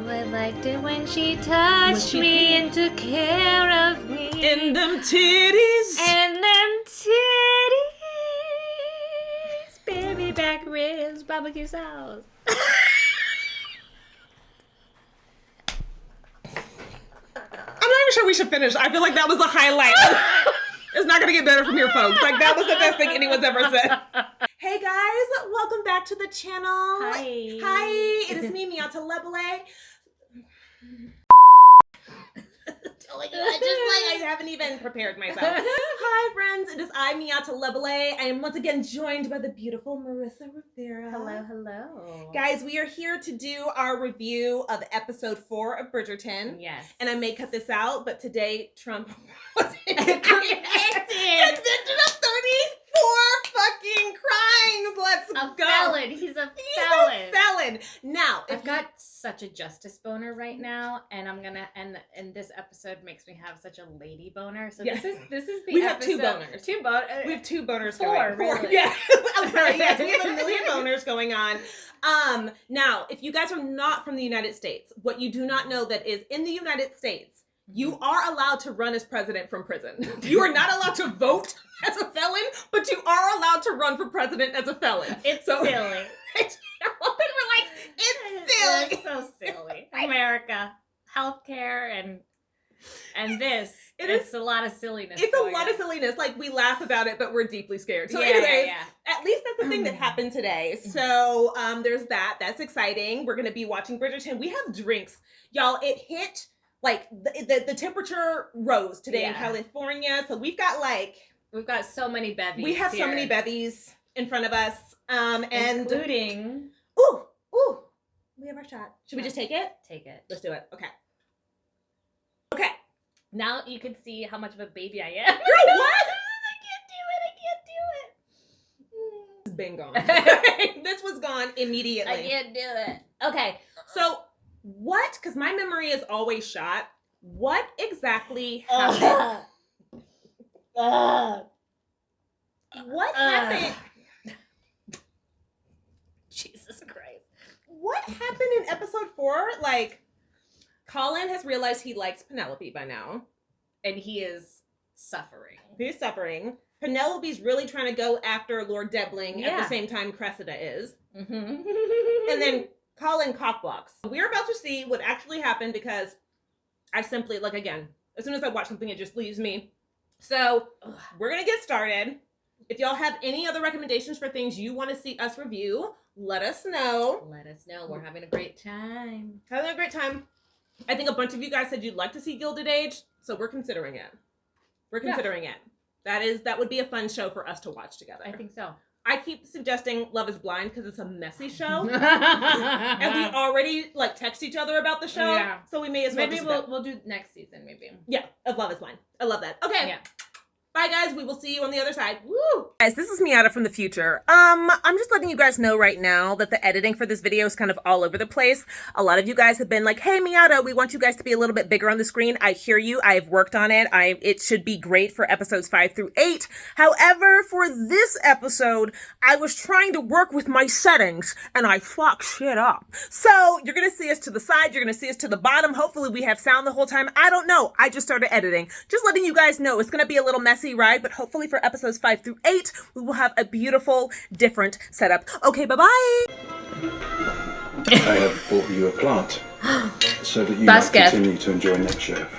I liked it when she touched me and took care of me. And them titties. And them titties. Baby back ribs, barbecue sauce. I'm not even sure we should finish. I feel like that was the highlight. It's not going to get better from here, folks. Like, that was the best thing anyone's ever said. Hey, guys. Welcome back to the channel. Hi. Hi. It is me, Miata Lebele. I haven't even prepared myself. Hi, friends. It is I, Miata Lebele. I am once again joined by the beautiful Marissa Rivera. Hello, hello. Guys, we are here to do our review of episode 4 of Bridgerton. Yes. And I may cut this out, but today Trump was convicted of 34 fucking crimes. Let's go. Felon. He's a felon. He's a felon. Now, I've got such a justice boner right now, and I'm gonna and this episode makes me have such a lady boner. So yes. this is the we episode. have 2 boners. We have 2 boners Four, going. really. Yeah. I'm sorry. Yes, we have a million boners going on. Now, if you guys are not from the United States, what you do not know that is in the United States, you are allowed to run as president from prison. You are not allowed to vote as a felon, but you are allowed to run for president as a felon. It's silly. We're like, it's silly. It's so silly. America, healthcare, and this. It's a lot of silliness. It's a lot of silliness. Like, we laugh about it, but we're deeply scared. So yeah, anyways, yeah. At least that's the thing that happened today. So there's that. That's exciting. We're going to be watching Bridgerton. We have drinks. Y'all, it hit, like, the temperature rose today in California. So we've got so many bevies. We have so many bevies in front of us. And including... Ooh. We have our shot. Should we just take it? Take it. Let's do it. Okay. Now you can see how much of a baby I am. Girl, what? I can't do it. Been gone. This was gone immediately. I can't do it. Okay, so what, because my memory is always shot, what exactly happened? What happened? Jesus Christ. What happened in episode 4? Like, Colin has realized he likes Penelope by now. And he is suffering. He's suffering. Penelope's really trying to go after Lord Debling at the same time Cressida is. Mm-hmm. And then Colin cockblocks. We're about to see what actually happened because I simply, like, again, as soon as I watch something, it just leaves me. So we're going to get started. If y'all have any other recommendations for things you want to see us review, let us know. Let us know. We're having a great time. Having a great time. I think a bunch of you guys said you'd like to see Gilded Age, so we're considering it. We're considering it. That would be a fun show for us to watch together. I think so. I keep suggesting Love is Blind because it's a messy show. And we already, like, text each other about the show. Yeah. So we may as well maybe we'll do next season, maybe. Yeah, of Love is Blind. I love that. Okay. Yeah. Bye, guys. We will see you on the other side. Woo! Guys, this is Miata from the future. I'm just letting you guys know right now that the editing for this video is kind of all over the place. A lot of you guys have been like, hey, Miata, we want you guys to be a little bit bigger on the screen. I hear you. I've worked on it. It should be great for episodes 5 through 8. However, for this episode, I was trying to work with my settings and I fucked shit up. So you're going to see us to the side. You're going to see us to the bottom. Hopefully we have sound the whole time. I don't know. I just started editing. Just letting you guys know it's going to be a little messy ride, but hopefully for episodes 5 through 8, we will have a beautiful, different setup. Okay, bye-bye. I have bought you a plant so that you might continue to enjoy nature.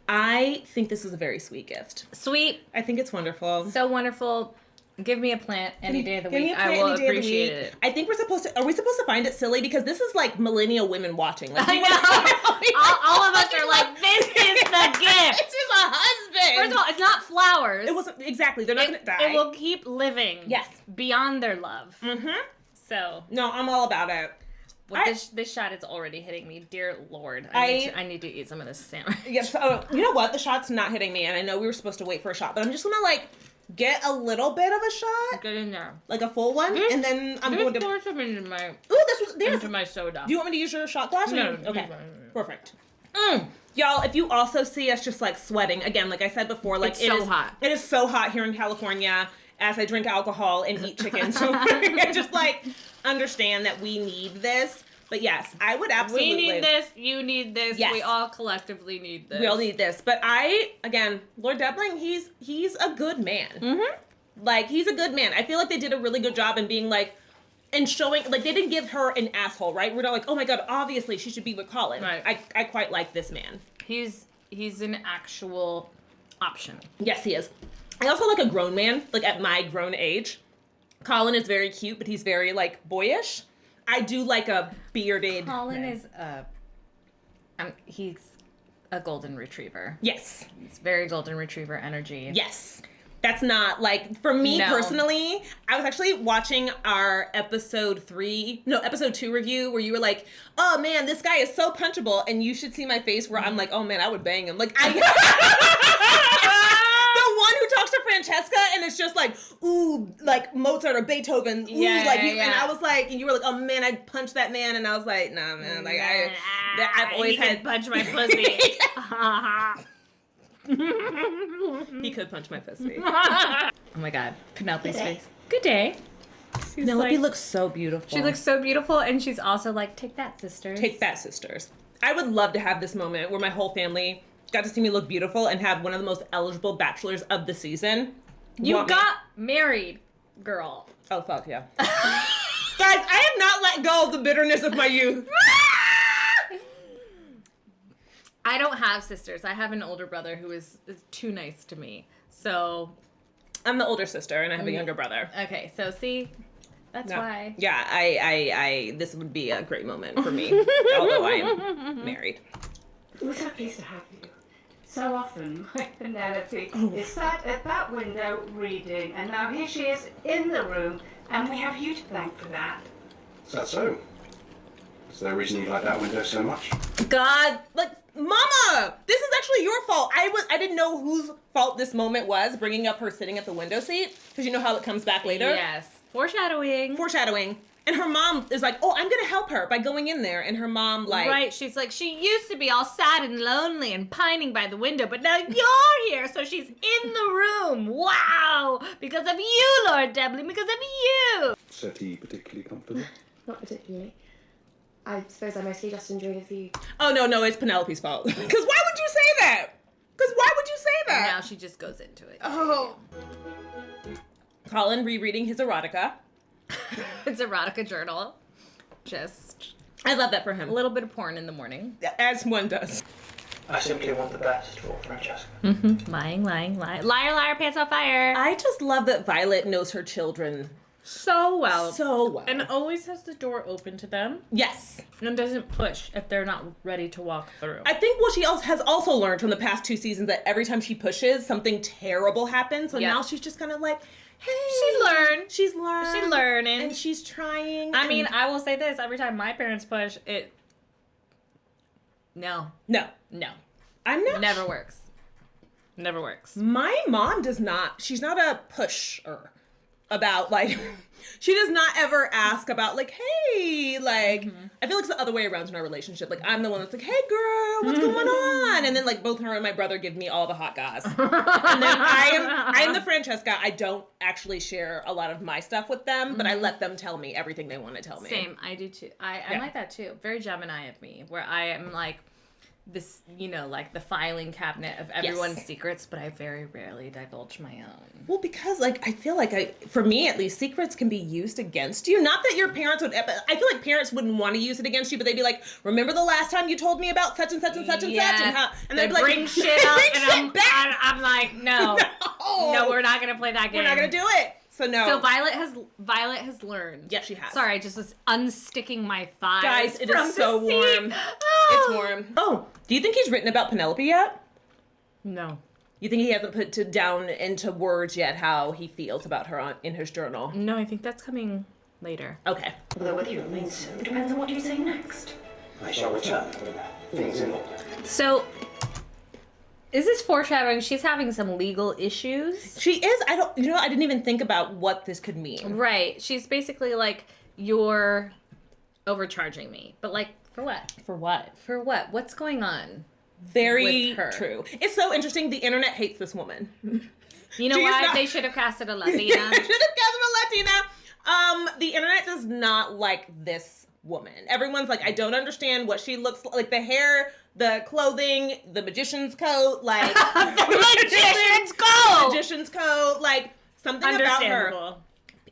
I think this is a very sweet gift. Sweet. I think it's wonderful. So wonderful. Give me a plant any day of the week. I will appreciate it. I think are we supposed to find it silly? Because this is like millennial women watching. Like, I know. all of us are like, this is the gift. This is a husband. First of all, it's not flowers. It wasn't, exactly. They're not going to die. It will keep living. Yes. Beyond their love. Mm-hmm. So. No, I'm all about it. Well, this shot is already hitting me. Dear Lord. I need to eat some of this sandwich. Yes. Oh, you know what? The shot's not hitting me. And I know we were supposed to wait for a shot. But I'm just going to, like, get a little bit of a shot. Get in there. Like a full one. And then I'm going to pour some into my... Ooh, into my soda. Do you want me to use your shot glass? No. Okay. Perfect. Y'all, if you also see us just, like, sweating, again, like I said before, like, it's so hot. It is so hot here in California as I drink alcohol and eat chicken. So just, like, understand that we need this. But yes, I would absolutely. We need this. You need this. Yes. We all collectively need this. We all need this. But again, Lord Debling, he's a good man. Mm-hmm. Like, he's a good man. I feel like they did a really good job in being like, and showing, like, they didn't give her an asshole, right? We're not like, oh my God, obviously she should be with Colin. Right. I quite like this man. He's an actual option. Yes, he is. I also like a grown man, like at my grown age. Colin is very cute, but he's very, like, boyish. I do like a bearded Colin man. is he's a golden retriever. Yes. It's very golden retriever energy. Yes. That's not, like, for me personally, I was actually watching our episode 2 review where you were like, oh man, this guy is so punchable, and you should see my face where I'm like, oh man, I would bang him. Like, the one who talks to Francesca and it's just like, ooh, like Mozart or Beethoven, ooh, and I was like, and you were like, oh man, I'd punch that man, and I was like, nah, man, like I've always had punch my pussy. He could punch my pussy. Oh my God, Penelope's face. Good day. Penelope looks so beautiful. She looks so beautiful, and she's also like, take that, sisters. Take that, sisters. I would love to have this moment where my whole family got to see me look beautiful and have one of the most eligible bachelors of the season. You got married, girl. Oh, fuck yeah. Guys, I have not let go of the bitterness of my youth. I don't have sisters. I have an older brother who is too nice to me. So I'm the older sister and I have a younger brother. Okay, so see, that's why. Yeah, I this would be a great moment for me, although I am married. We're so pleased to have you. So often, my Penelope is sat at that window reading, and now here she is in the room, and we have you to thank for that. Is that so? Is there a reason you like that window so much? God, like, Mama, this is actually your fault. I didn't know whose fault this moment was, bringing up her sitting at the window seat, because you know how it comes back later. Yes, foreshadowing. And her mom is like, oh, I'm gonna help her by going in there. And her mom, like... Right, she's like, she used to be all sad and lonely and pining by the window, but now you're here, so she's in the room. Wow! Because of you, Lord Debling, because of you! Settee particularly comfortable? Not particularly. I suppose I mostly just enjoy the view. Oh, no, it's Penelope's fault. Because why would you say that? Because why would you say that? And now she just goes into it. Oh. Colin rereading his erotica. It's erotica journal. I love that for him. A little bit of porn in the morning. As one does. I simply want the best for Francesca. Mm-hmm. Lying. Liar, pants on fire. I just love that Violet knows her children so well. And always has the door open to them. Yes. And doesn't push if they're not ready to walk through. I think what she has also learned from the past 2 seasons that every time she pushes, something terrible happens. So now she's just kind of like, hey. She's learning. And she's trying. I mean, I will say this. Every time my parents push, it... No. I'm not. Never works. Never works. My mom does not. She's not a pusher about, like... She does not ever ask about, like, hey, like... I feel like it's the other way around in our relationship. Like, I'm the one that's like, hey, girl, what's going on? And then, like, both her and my brother give me all the hot goss. And then I am the Francesca. I don't actually share a lot of my stuff with them, but I let them tell me everything they want to tell me. Same. I do, too. I'm like that, too. Very Gemini of me, where I am, like... this, you know, like the filing cabinet of everyone's secrets, but I very rarely divulge my own. Well, because, like, I feel like for me at least, secrets can be used against you. Not that your parents would, I feel like parents wouldn't want to use it against you, but they'd be like, remember the last time you told me about such and such and such and such? And how, and they they'd be like, bring shit up, and I'm like, no, we're not going to play that game. We're not going to do it. So no. So Violet has learned. Yes, she has. Sorry, I just was unsticking my thighs. Guys, it is so warm. It's warm. Oh, do you think he's written about Penelope yet? No. You think he hasn't put down into words yet how he feels about her in his journal? No, I think that's coming later. Okay. Although whether you remain so depends on what you say next. I shall return with things in order. So, is this foreshadowing? She's having some legal issues. She is. I didn't even think about what this could mean. Right. She's basically like, you're overcharging me. But like, for what? For what? For what? What's going on? Very with her? True. It's so interesting. The internet hates this woman. You know why? They should have casted a Latina. Should have casted a Latina. The internet does not like this woman. Everyone's like, I don't understand what she looks like. The hair, the clothing, the magician's coat, like magician's coat, like something about her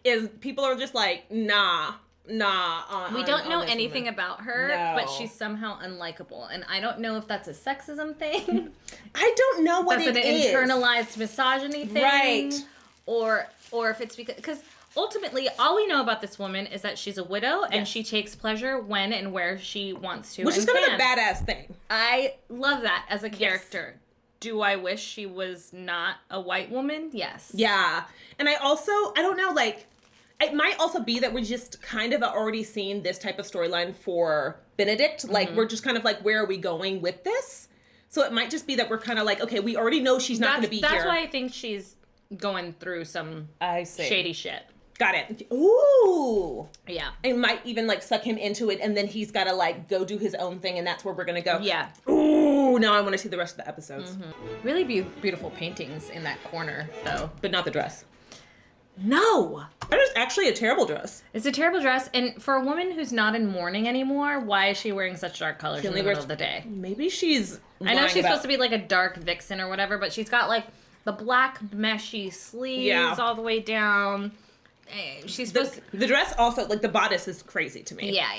is people are just like, nah. We don't know anything about her, but she's somehow unlikable, and I don't know if that's a sexism thing. I don't know what that's it an is. Internalized misogyny thing, right? Or if it's because ultimately all we know about this woman is that she's a widow and she takes pleasure when and where she wants to, which is kind of a badass thing. I love that as a character. Yes. Do I wish she was not a white woman? Yes. Yeah, and I don't know, like. It might also be that we just kind of already seen this type of storyline for Benedict. Like, we're just kind of like, where are we going with this? So it might just be that we're kind of like, okay, we already know she's not going to be here. That's why I think she's going through some shady shit. Got it. Ooh. Yeah. It might even, like, suck him into it, and then he's got to, like, go do his own thing, and that's where we're going to go. Yeah. Ooh, now I want to see the rest of the episodes. Really beautiful paintings in that corner, though. But not the dress. No! That is actually a terrible dress. It's a terrible dress, and for a woman who's not in mourning anymore, why is she wearing such dark colors in the middle of the day? Maybe she's I know she's supposed to be like a dark vixen or whatever, but she's got like the black meshy sleeves all the way down. She's supposed to... The dress also, like the bodice is crazy to me. Yeah.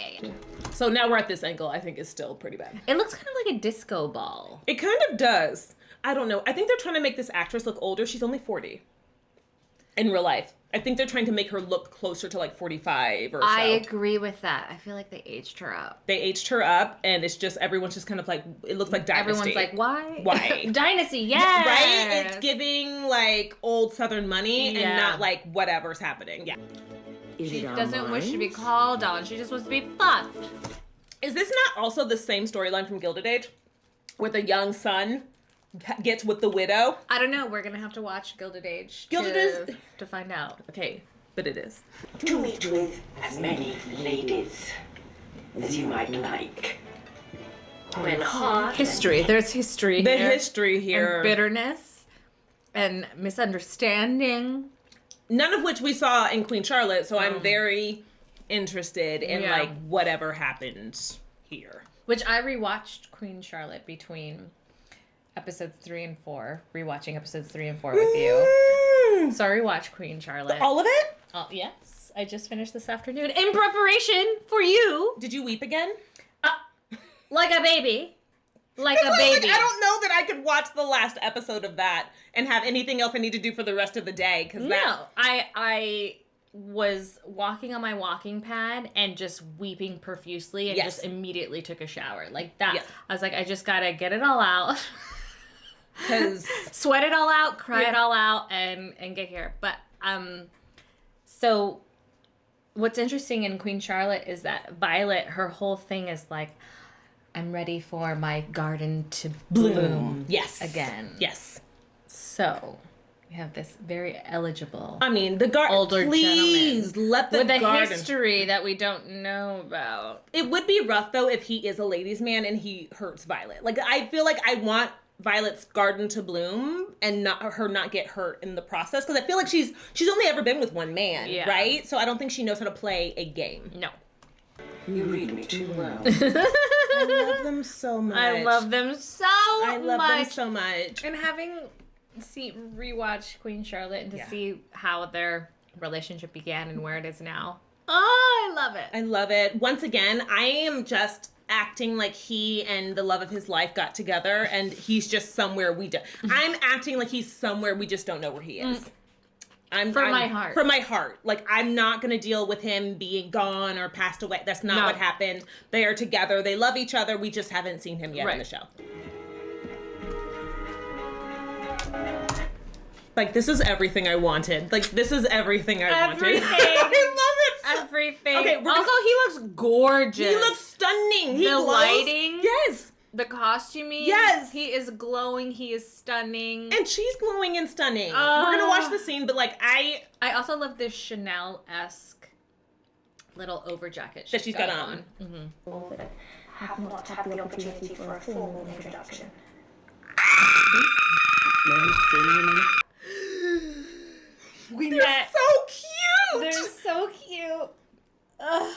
So now we're at this angle, I think is still pretty bad. It looks kind of like a disco ball. It kind of does. I don't know. I think they're trying to make this actress look older. She's only 40. In real life. I think they're trying to make her look closer to like 45 or so. I agree with that. I feel like they aged her up. They aged her up, and it's just, everyone's just kind of like, it looks like Dynasty. Everyone's like, why? Why? Dynasty, yes! Right? It's giving like old Southern money and not like whatever's happening. Yeah. She doesn't wish to be called on. She just wants to be fucked. Is this not also the same storyline from Gilded Age? With a young son gets with the widow? I don't know. We're going to have to watch Gilded Age to find out. Okay, but it is. To meet with as many ladies as you might like. When hot. History. There's history The here. history here. And bitterness. And misunderstanding. None of which we saw in Queen Charlotte, so I'm very interested in like whatever happened here. Which I rewatched Queen Charlotte between episodes 3 and 4, rewatching episodes 3 and 4 with you. So I rewatched Queen Charlotte. All of it? Yes. I just finished this afternoon in preparation for you. Did you weep again? Like a baby. Like a baby. I don't know that I could watch the last episode of that and have anything else I need to do for the rest of the day. I was walking on my walking pad and just weeping profusely and just immediately took a shower. Like that. Yes. I was like, I just gotta get it all out. Sweat it all out, cry it all out, and get here. But so what's interesting in Queen Charlotte is that Violet, her whole thing is like, I'm ready for my garden to bloom. Yes. Again. Yes. So we have this very eligible. I mean, the older please gentleman let the with garden. a history that we don't know about. It would be rough though if he is a ladies' man and he hurts Violet. Like I feel like I want Violet's garden to bloom and not get hurt in the process, because I feel like she's only ever been with one man, right? So I don't think she knows how to play a game. No. You read me too well. I love them so much. I love them so much. And having rewatch Queen Charlotte and to see how their relationship began and where it is now. Oh, I love it. I love it. Once again, I am just acting like he and the love of his life got together and he's just somewhere we don't. I'm acting like he's somewhere we just don't know where he is. My heart. From my heart. Like, I'm not going to deal with him being gone or passed away. That's not what happened. They are together. They love each other. We just haven't seen him yet in the show. Like, this is everything I wanted. Like, this is everything I wanted. I love it. Everything. Okay, also, he looks gorgeous. He looks stunning. He glows. Lighting. Yes. The costuming. Yes. He is glowing. He is stunning. And she's glowing and stunning. We're going to watch the scene, but like, I also love this Chanel-esque little over jacket that she's got on. Have not had the opportunity for a formal introduction. They're so cute. They're so cute. Ugh.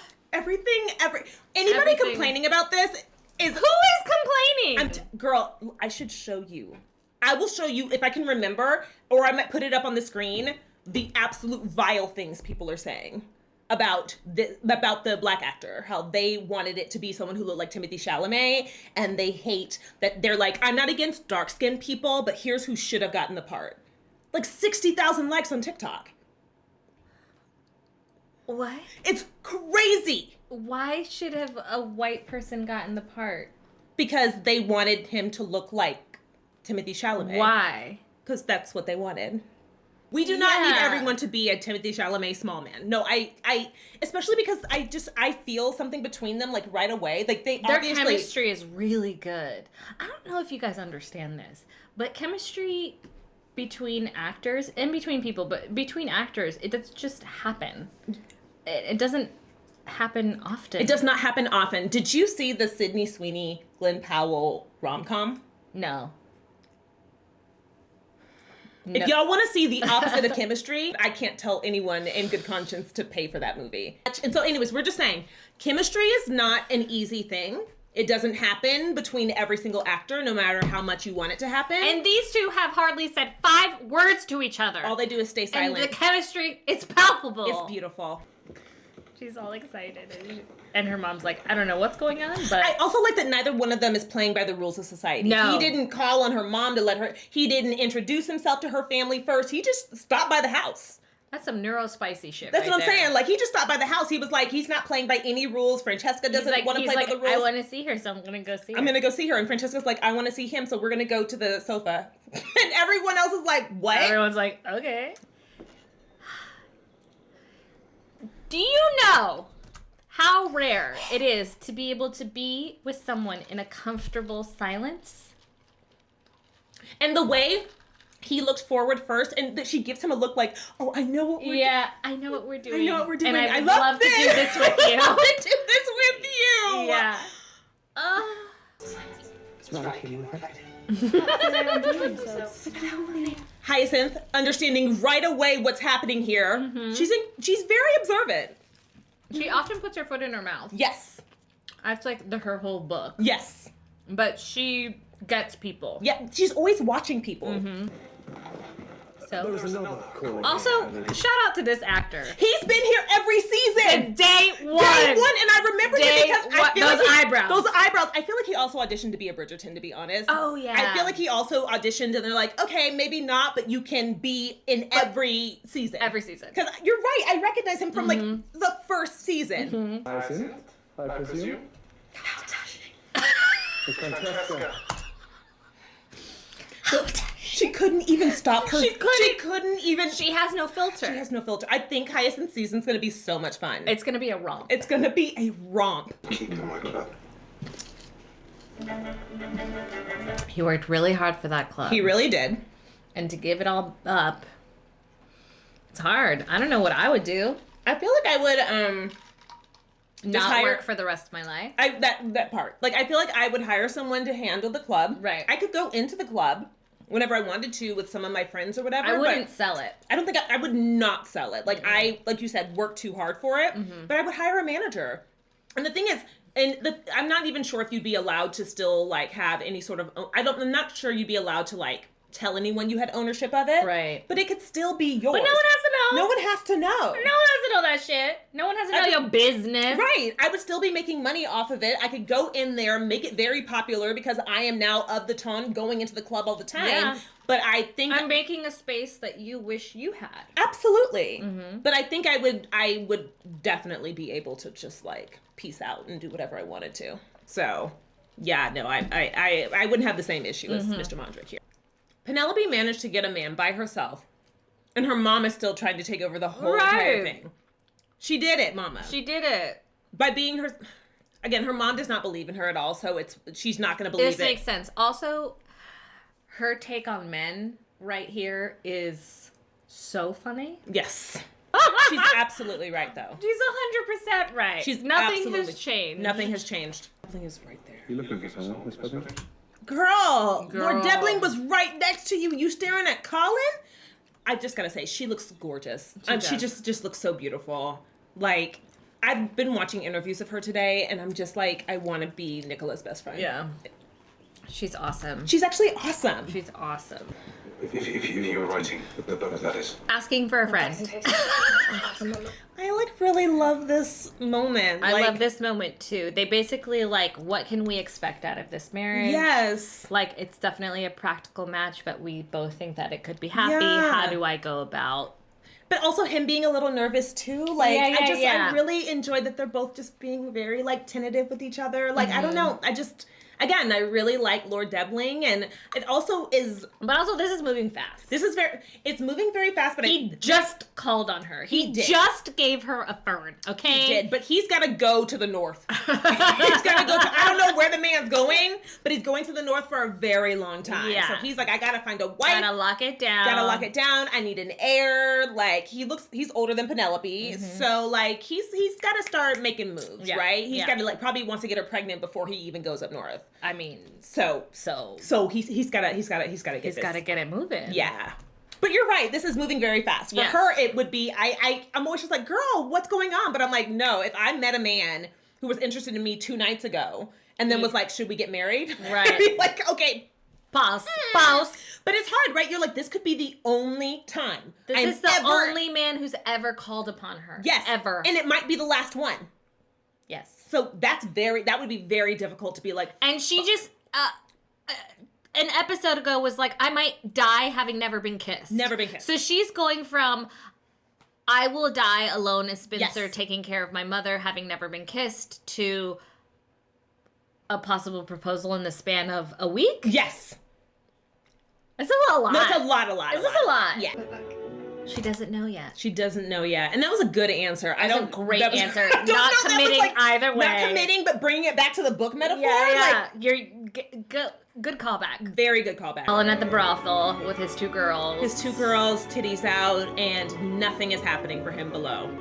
Anybody complaining about this is... Who is complaining? Girl, I should show you. I will show you if I can remember, or I might put it up on the screen, the absolute vile things people are saying about the black actor, how they wanted it to be someone who looked like Timothée Chalamet, and they hate that. They're like, I'm not against dark-skinned people, but here's who should have gotten the part. Like 60,000 likes on TikTok. What? It's crazy. Why should have a white person gotten the part? Because they wanted him to look like Timothée Chalamet. Why? Because that's what they wanted. We do not need everyone to be a Timothée Chalamet small man. No, I especially because I feel something between them like right away. Like their chemistry is really good. I don't know if you guys understand this, but chemistry between actors and between people, but between actors, it does just happen. It doesn't happen often. It does not happen often. Did you see the Sydney Sweeney, Glenn Powell rom-com? No. If y'all want to see the opposite of chemistry, I can't tell anyone in good conscience to pay for that movie. And so anyways, we're just saying, chemistry is not an easy thing. It doesn't happen between every single actor, no matter how much you want it to happen. And these two have hardly said 5 words to each other. All they do is stay silent. And the chemistry, it's palpable. It's beautiful. She's all excited. And her mom's like, I don't know what's going on, but... I also like that neither one of them is playing by the rules of society. No. He didn't call on her mom to let her... He didn't introduce himself to her family first. He just stopped by the house. That's some neurospicy shit. That's right what I'm there. saying. Like, he just stopped by the house. He was like, he's not playing by any rules. Francesca doesn't want to play by the rules. I want to see her, so I'm going to go see her. I'm going to go see her. And Francesca's like, I want to see him, so we're going to go to the sofa. And everyone else is like, what? Everyone's like, okay. Do you know how rare it is to be able to be with someone in a comfortable silence? And the way he looks forward first, and that she gives him a look like, oh, I know what we're doing. Yeah, I know what we're doing. I know what we're doing. And I would love to do this with you. I want to do this with you. Yeah. It's radically Hyacinth, understanding right away what's happening here. Mm-hmm. She's very observant. She often puts her foot in her mouth. Yes. That's like her whole book. Yes. But she gets people. Yeah, she's always watching people. Mm-hmm. So. There was another calling. Also, shout out to this actor. He's been here every season. Since day one. Day one, and I remember it because I feel those eyebrows. Those eyebrows. I feel like he also auditioned to be a Bridgerton, to be honest. Oh, yeah. I feel like he also auditioned, and they're like, okay, maybe not, but you can be in every season. Every season. Because you're right, I recognize him from, like, the first season. I presume? How dashing. It's Francesca. She couldn't even stop her. She couldn't even. She has no filter. She has no filter. I think Hyacinth season's gonna be so much fun. It's gonna be a romp. It's gonna be a romp. Keep them wiggled up. He worked really hard for that club. He really did. And to give it all up, it's hard. I don't know what I would do. I feel like I would not work for the rest of my life. That part. Like, I feel like I would hire someone to handle the club. Right. I could go into the club whenever I wanted to with some of my friends or whatever. I wouldn't sell it. I don't think I would not sell it. Like, I, like you said, work too hard for it. But I would hire a manager. And the thing is, I'm not even sure if you'd be allowed to still, like, have any sort of, I'm not sure you'd be allowed to, like, tell anyone you had ownership of it. Right. But it could still be yours. But no one has to know. No one has to know. No one has to know that shit. No one has to know your business. Right. I would still be making money off of it. I could go in there, make it very popular because I am now of the ton going into the club all the time. Yeah. But I think I'm making a space that you wish you had. Absolutely. But I think I would definitely be able to just, like, peace out and do whatever I wanted to. So, yeah, no, I wouldn't have the same issue as Mr. Mondrick here. Penelope managed to get a man by herself, and her mom is still trying to take over the whole entire thing. She did it, mama. She did it. By being her... Again, her mom does not believe in her at all, so she's not going to believe it. This makes sense. Also, her take on men right here is so funny. Yes. She's absolutely right, though. She's 100% right. Nothing has changed. Nothing has changed. Something is right there. You looking for someone, Miss President? Girl, Lord Debling was right next to you. You staring at Colin? I just gotta say, she looks gorgeous. She just looks so beautiful. Like, I've been watching interviews of her today, and I'm just like, I want to be Nicola's best friend. Yeah. She's awesome. She's actually awesome. She's awesome. If you were writing the book, that is. Asking for a friend. I like really love this moment. I love this moment too. They basically like, what can we expect out of this marriage? Yes. Like, it's definitely a practical match, but we both think that it could be happy. Yeah. How do I go about? But also him being a little nervous too. Like, Yeah, I really enjoyed that they're both just being very like tentative with each other. Like, I don't know. Again, I really like Lord Debling, and it also is. But also, this is moving fast. It's moving very fast, but He just called on her. He did. just gave her a fern, okay? He did, but he's got to go to the north. He's got to go to, I don't know where the man's going, but he's going to the north for a very long time. Yeah. So he's like, I got to find a wife. Gotta lock it down. Gotta lock it down. I need an heir. Like, he's older than Penelope. So, like, he's got to start making moves, right? He's got to, like, probably wants to get her pregnant before he even goes up north. I mean, So he's got to get it moving. Yeah. But you're right. This is moving very fast. For her, it would be, I'm always just like, girl, what's going on? But I'm like, no, if I met a man who was interested in me 2 nights ago and then was like, should we get married? Right. I'd be like, okay. Pause. But it's hard, right? You're like, this could be the only time. This is the only man who's ever called upon her. Yes. Ever. And it might be the last one. Yes. So that would be very difficult to be like. And she just, an episode ago was like, I might die having never been kissed. Never been kissed. So she's going from, I will die alone as Spencer, Yes. taking care of my mother, having never been kissed, to a possible proposal in the span of a week. Yes. This is a lot. No, it's a lot. This is a lot. Yeah. She doesn't know yet. She doesn't know yet. And that was a good answer. That was a great answer. Not committing either way. Not committing, but bringing it back to the book metaphor. Yeah. You're good callback. Very good callback. Colin at the brothel with his 2 girls. His 2 girls, titties out, and nothing is happening for him below.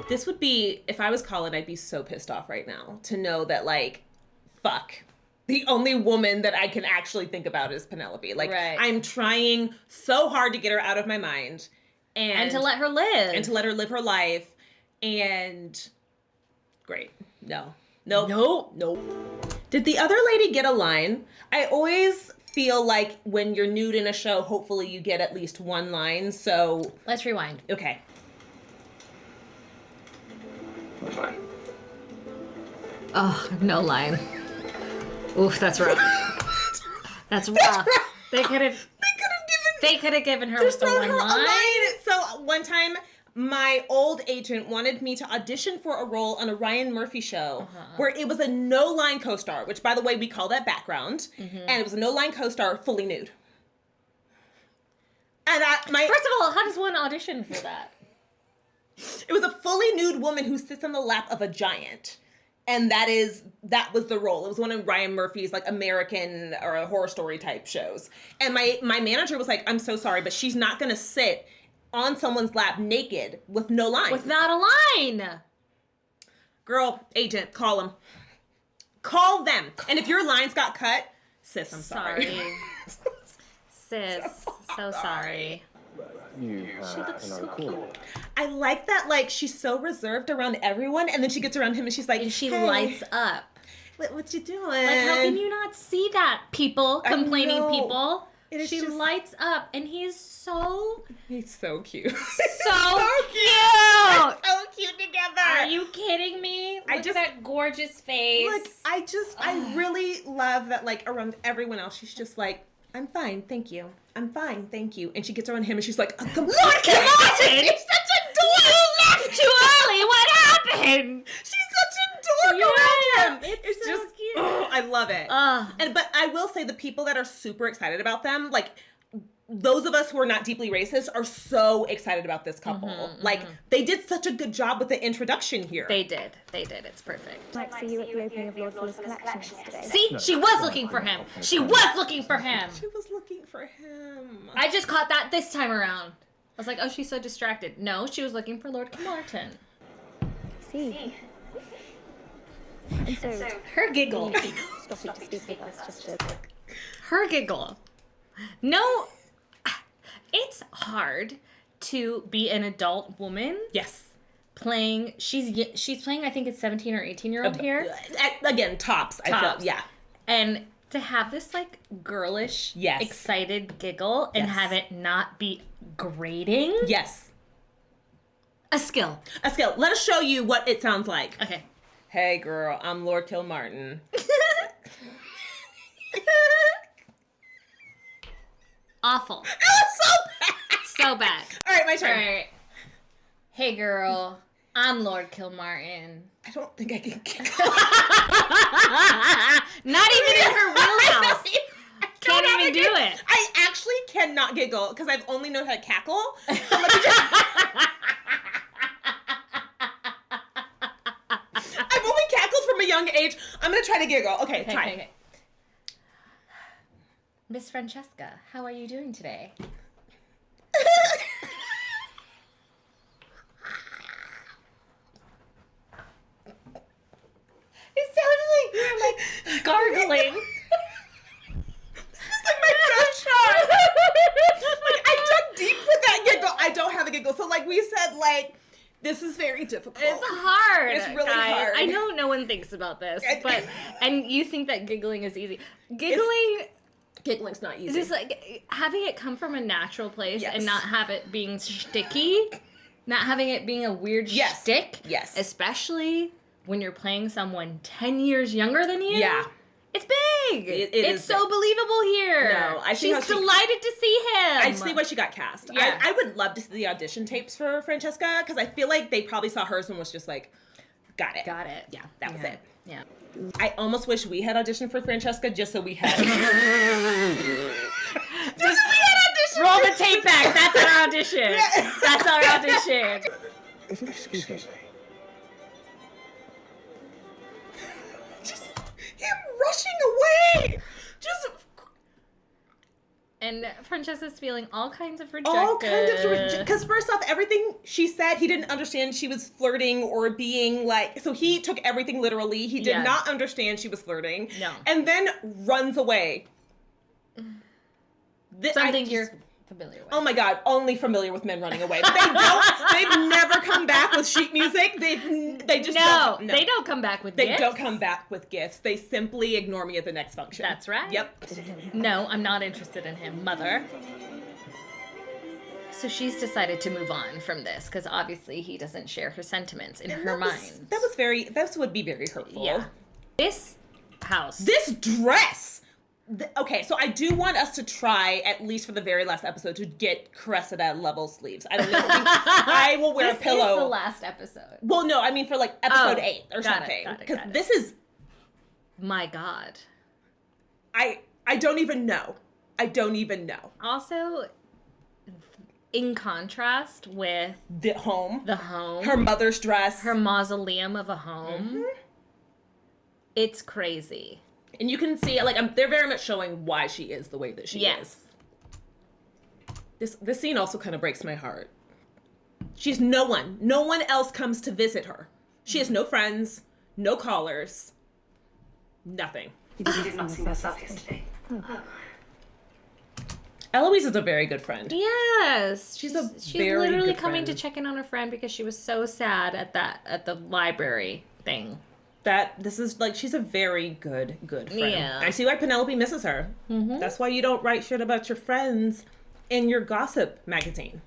This would be, if I was Colin, I'd be so pissed off right now to know that, like, fuck. The only woman that I can actually think about is Penelope. Like, I'm trying so hard to get her out of my mind. And to let her live. And to let her live her life. And great. No. Did the other lady get a line? I always feel like when you're nude in a show, hopefully you get at least 1 line. So let's rewind. Okay. I'm fine. Oh, no line. Oof, that's rough. That's rough. They could have given her just the thrown one her line. a line. So one time, my old agent wanted me to audition for a role on a Ryan Murphy show where it was a no-line co-star, which, by the way, we call that background. And it was a no-line co-star, fully nude. And First of all, how does one audition for that? It was a fully nude woman who sits on the lap of a giant. And that was the role. It was one of Ryan Murphy's like American or a horror story type shows. And my manager was like, I'm so sorry, but she's not gonna sit on someone's lap naked with no line. Without a line. Girl, agent, call them. Call them. And if your lines got cut, sis, I'm sorry. Sis, so sorry. She looks so cute. I like that, like, she's so reserved around everyone, and then she gets around him and she's like, and she hey, lights up. What you doing? Like, how can you not see that, people? Complaining people. She just lights up, and he's so cute. So cute. So cute together. Are you kidding me? Look at that gorgeous face. Like, I really love that, like, around everyone else, she's just like, I'm fine, thank you. I'm fine, thank you. And she gets around him and she's like, Lord Martin! He's such a dork! You left too early! What happened? She's such a dork around him! It's so just cute. Oh, I love it. But I will say the people that are super excited about them, like, those of us who are not deeply racist are so excited about this couple. They did such a good job with the introduction here. They did. It's perfect. Like, see you at the opening of Lord Fuller's collections today. See? She was looking for him. She was looking for him. She was looking for him. I just caught that this time around. I was like, oh, she's so distracted. No, she was looking for Lord Martin. See? And so, Her giggle. stop you to speak with us just to... Her giggle. No, it's hard to be an adult woman. Yes. playing. She's playing. I think it's 17 or 18-year-old here. Again, tops. I feel, yeah. And to have this like girlish, excited giggle and have it not be grating. Yes. A skill. A skill. Let us show you what it sounds like. Okay. Hey, girl, I'm Lord Kilmartin. Awful. So bad. So bad. All right, my turn. All right. Hey, girl, I'm Lord Kilmartin. I don't think I can giggle. Not even in her wheelhouse. Can't even do it. I actually cannot giggle because I've only known how to cackle. So let me just... I've only cackled from a young age. I'm going to try to giggle. Okay, try. Okay. Miss Francesca, how are you doing today? It sounded like you were like gargling. It's like my throat shot. Like, I dug deep for that giggle. I don't have a giggle. So like we said, like, this is very difficult. It's hard. It's really guys. hard. I know no one thinks about this, but and you think that giggling is easy. Giggling's not easy. It's just like having it come from a natural place and not have it being sticky, not having it being a weird shtick. Yes. Especially when you're playing someone 10 years younger than you. Yeah. It's big. It's so big. believable here. No, I see She's delighted to see him. I see why she got cast. Yeah. I would love to see the audition tapes for Francesca because I feel like they probably saw hers and was just like, got it. Got it. Yeah, that was it. Yeah. I almost wish we had auditioned for Francesca just so we had. Roll the tape back. That's our audition. That's our audition. Excuse me. Just him rushing away. Just. And Francesca's feeling all kinds of rejected. All kinds of because first off, everything she said, he didn't understand she was flirting or being like. So he took everything literally. He did not understand she was flirting. No. And then runs away. Something you're familiar with. Oh my God, only familiar with men running away. But they've never come back with sheet music. They just don't. No, they don't come back with gifts. They don't come back with gifts. They simply ignore me at the next function. That's right. Yep. No, I'm not interested in him, mother. So she's decided to move on from this because obviously he doesn't share her sentiments in her mind. That would be very hurtful. Yeah. This house. This dress. Okay, so I do want us to try, at least for the very last episode, to get Cressida level sleeves. I don't know. I will wear a pillow. This is the last episode. Well, no, I mean for like episode 8 or something. Because this is... My God. I don't even know. I don't even know. Also, in contrast with... The home. Her mother's dress. Her mausoleum of a home. Mm-hmm. It's crazy. And you can see, like, they're very much showing why she is the way that she is. This scene also kind of breaks my heart. She's no one. No one else comes to visit her. She has no friends, no callers, nothing. You did not see myself yesterday. Eloise is a very good friend. Yes. She's very literally coming to check in on her friend because she was so sad at the library thing. This is like, she's a very good friend. Yeah. I see why Penelope misses her. Mm-hmm. That's why you don't write shit about your friends in your gossip magazine.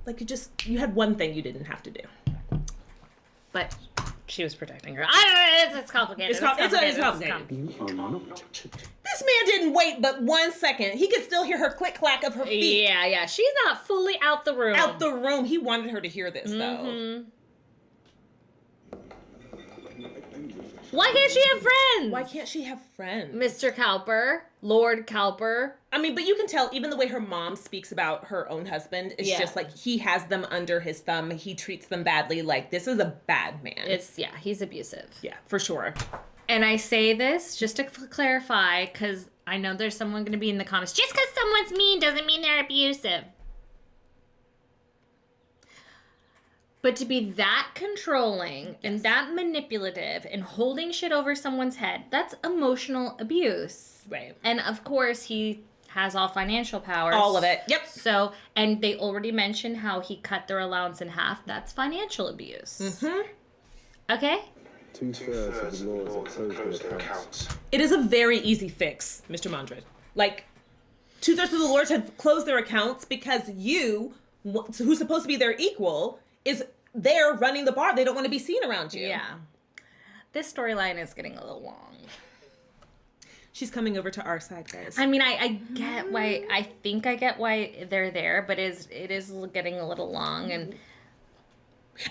Like, you had one thing you didn't have to do. But she was protecting her. I don't know, it's complicated. It's complicated. This man didn't wait but 1 second. He could still hear her click-clack of her feet. Yeah. She's not fully out the room. Out the room. He wanted her to hear this, though. Why can't she have friends? Why can't she have friends? Mr. Cowper, Lord Cowper. I mean, but you can tell even the way her mom speaks about her own husband is just like he has them under his thumb. He treats them badly. Like, this is a bad man. He's abusive. Yeah, for sure. And I say this just to clarify because I know there's someone going to be in the comments. Just because someone's mean doesn't mean they're abusive. But to be that controlling and that manipulative and holding shit over someone's head, that's emotional abuse. Right. And of course, he has all financial powers. All of it. Yep. So, and they already mentioned how he cut their allowance in half. That's financial abuse. Mm-hmm. Okay? 2/3 of the laws that close their accounts. It is a very easy fix, Mr. Mondred. Like, 2/3 of the lords have closed their accounts because you, who's supposed to be their equal, is there running the bar. They don't want to be seen around you. Yeah. This storyline is getting a little long. She's coming over to our side, guys. I mean, I get why, I think I get why they're there, but it is getting a little long, and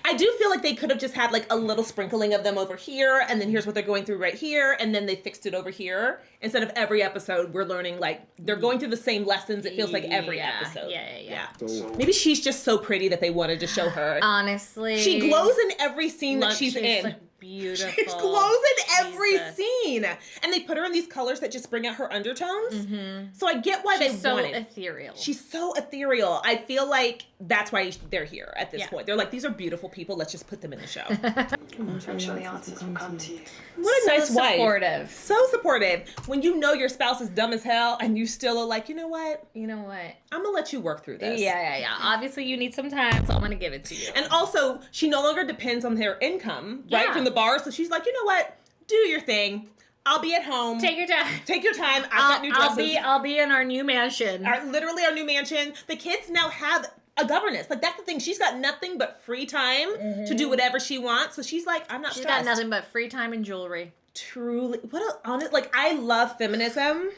I do feel like they could have just had like a little sprinkling of them over here, and then here's what they're going through right here, and then they fixed it over here. Instead of every episode, we're learning like they're going through the same lessons. It feels like every episode. Yeah. Maybe she's just so pretty that they wanted to show her. Honestly. She glows in every scene that she's in. Like, beautiful. She glows in every Jesus. scene. And they put her in these colors that just bring out her undertones. Mm-hmm. So I get why She's they so wanted. ethereal. She's so ethereal. I feel like that's why they're here at this point. They're like, these are beautiful people. Let's just put them in the show. I'm sure the answers will come to you. What a nice wife. Supportive. So supportive. When you know your spouse is dumb as hell and you still are like, you know what? You know what? I'm going to let you work through this. Yeah. Obviously, you need some time, so I'm going to give it to you. And also, she no longer depends on their income, right, Yeah. from the bar. So she's like, you know what? Do your thing. I'll be at home. Take your time. Take your time. I've got new dresses. I'll be in our new mansion. Literally our new mansion. The kids now have a governess. Like, that's the thing. She's got nothing but free time to do whatever she wants. So she's like, I'm not She's stressed. got nothing but free time and jewelry. Truly. What a honest, like, I love feminism,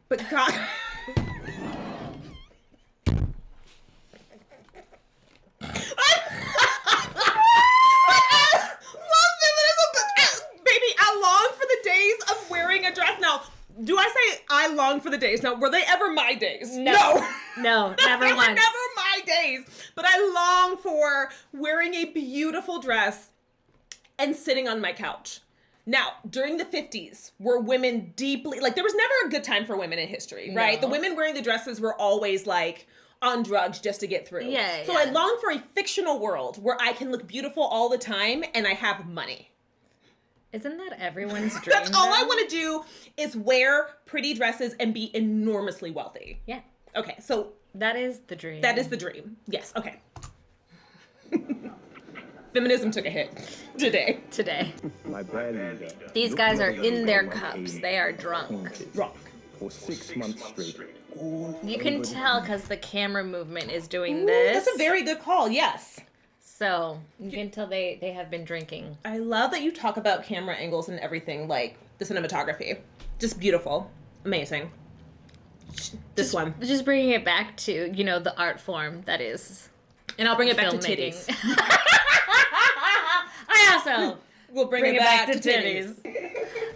but God. I long for the days of wearing a dress. Now, do I say I long for the days? Now, were they ever my days? No. No, never They were once. never my days. But I long for wearing a beautiful dress and sitting on my couch. Now, during the 50s, were women deeply, like, there was never a good time for women in history, right? No. The women wearing the dresses were always, like, on drugs just to get through. Yeah, So I long for a fictional world where I can look beautiful all the time and I have money. Isn't that everyone's dream? That's all I though? want to do is wear pretty dresses and be enormously wealthy. Yeah. Okay, so That is the dream. that is the dream. Yes, okay. Feminism took a hit today. My brand leader. These guys are in their cups. They are drunk. Drunk. For 6 months straight. You can tell because the camera movement is doing Ooh, this. that's a very good call, yes. So you can tell they have been drinking. I love that you talk about camera angles and everything, like the cinematography. Just beautiful. Amazing. This one. Just bringing it back to, the art form that is And I'll bring it back to filmmaking. titties. I also We'll bring it back to titties.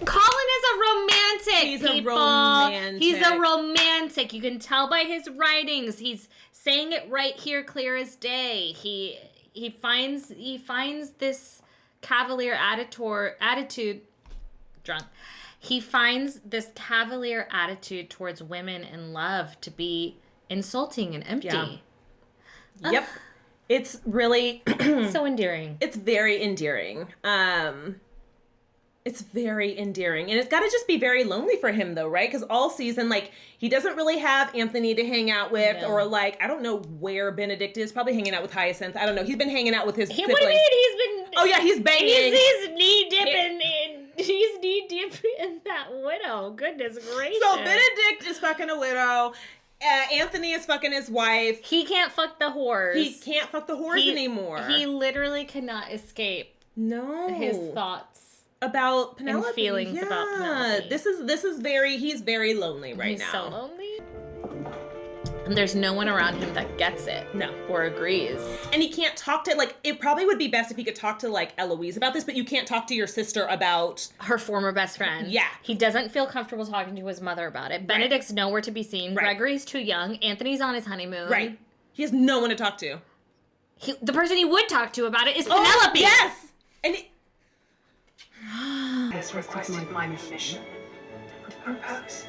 Colin is a romantic. He's a people. romantic. He's a romantic. You can tell by his writings. He's saying it right here, clear as day. He finds this cavalier attitude. Drunk. He finds this cavalier attitude towards women and love to be insulting and empty. Yeah. Yep. It's really So endearing. it's very endearing. It's very endearing. And it's got to just be very lonely for him, though, right? Because all season, like, he doesn't really have Anthony to hang out with, or, like, I don't know where Benedict is. Probably hanging out with Hyacinth. I don't know. He's been hanging out with his siblings. What do you mean? He's been... Oh, yeah, he's banging. He's knee dipping in... He's knee dipping in that widow. Goodness gracious. So Benedict is fucking a widow. Anthony is fucking his wife. He can't fuck the whores. He can't fuck the whores anymore. He literally cannot escape his thoughts. About Penelope. And feelings about Penelope. This is he's very lonely right He's now. so lonely. And there's no one around him that gets it. No. Or agrees. And he can't talk to, like, it probably would be best if he could talk to, like, Eloise about this, but you can't talk to your sister about... Her former best friend. Yeah. He doesn't feel comfortable talking to his mother about it. Benedict's nowhere to be seen. Right. Gregory's too young. Anthony's on his honeymoon. Right. He has no one to talk to. The person he would talk to about it is Penelope. Yes! And Has requested my permission to propose.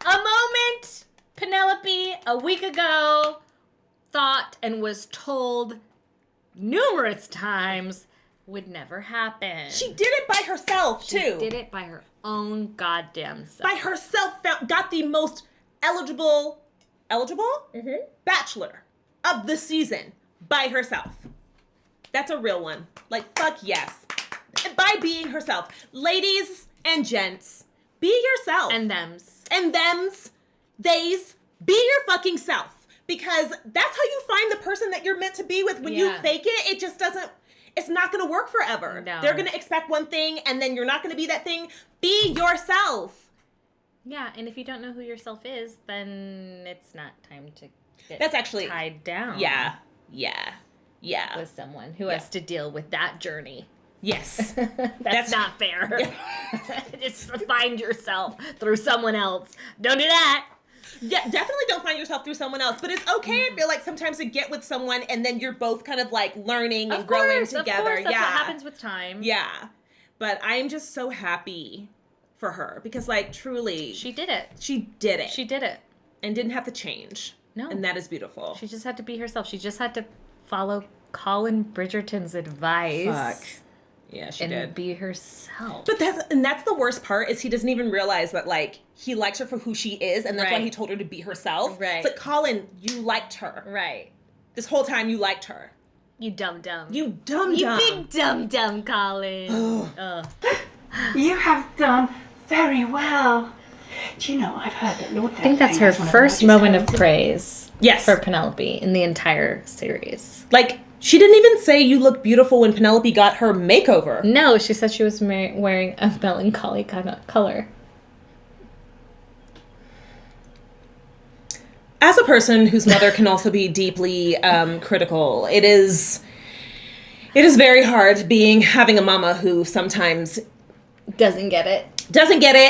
A moment Penelope, a week ago, thought and was told numerous times would never happen. She did it by herself, too. She did it by her own goddamn self. By herself, got the most eligible bachelor of the season by herself. That's a real one. Like, fuck yes. By being herself. Ladies and gents, be yourself. And thems. And thems, theys, be your fucking self. Because that's how you find the person that you're meant to be with. When you fake it, it just doesn't, it's not going to work forever. No. They're going to expect one thing, and then you're not going to be that thing. Be yourself. Yeah, and if you don't know who yourself is, then it's not time to get That's actually tied down. Yeah. With someone who has to deal with that journey. Yes. That's not fair. Just find yourself through someone else. Don't do that. Yeah, definitely don't find yourself through someone else. But it's okay, I feel like, sometimes to get with someone and then you're both kind of like learning and growing together. Of course, that's what happens with time. Yeah. But I'm just so happy for her because, like, truly. She did it. She did it. She did it. And didn't have to change. No. And that is beautiful. She just had to be herself. She just had to follow Colin Bridgerton's advice. Fuck. Yeah, she did. And be herself. But that's the worst part is he doesn't even realize that, like, he likes her for who she is, and that's why he told her to be herself. Right. But Colin, you liked her. Right. This whole time you liked her. You dum-dum. You dum-dum. You big dum-dum, Colin. You have done very well. Do you know, I've heard that Lord I think that's her first moment of praise for Penelope in the entire series. Like, she didn't even say you look beautiful when Penelope got her makeover. No, she said she was wearing a melancholy kind of color. As a person whose mother can also be deeply critical, it is very hard having a mama who sometimes doesn't get it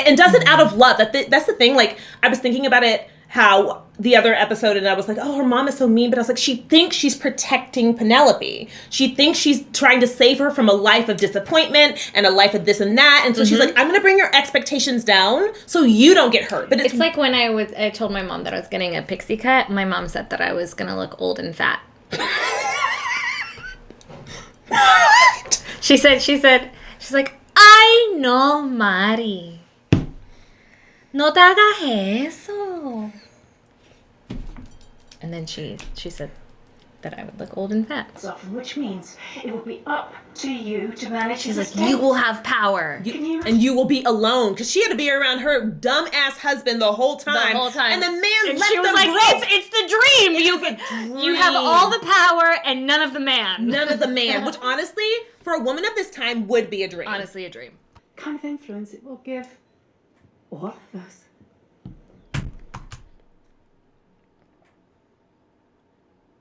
and does it out of love. That's the thing. Like, I was thinking about it how the other episode, and I was like, oh, her mom is so mean, but I was like, she thinks she's protecting Penelope. She thinks she's trying to save her from a life of disappointment and a life of this and that, and so she's like, I'm gonna bring your expectations down so you don't get hurt. But it's like when I told my mom that I was getting a pixie cut, my mom said that I was gonna look old and fat. She's like, ay no, Mari, no te hagas eso. And then she said that I would look old and fat. Which means it will be up to you to manage. She's like, you will have power. And you will be alone. Because she had to be around her dumb-ass husband the whole time. And the man left she was them like, broke. it's the dream. You have all the power and none of the man. None of the man. Which, honestly, for a woman of this time, would be a dream. Honestly, a dream. Kind of influence it will give all of us.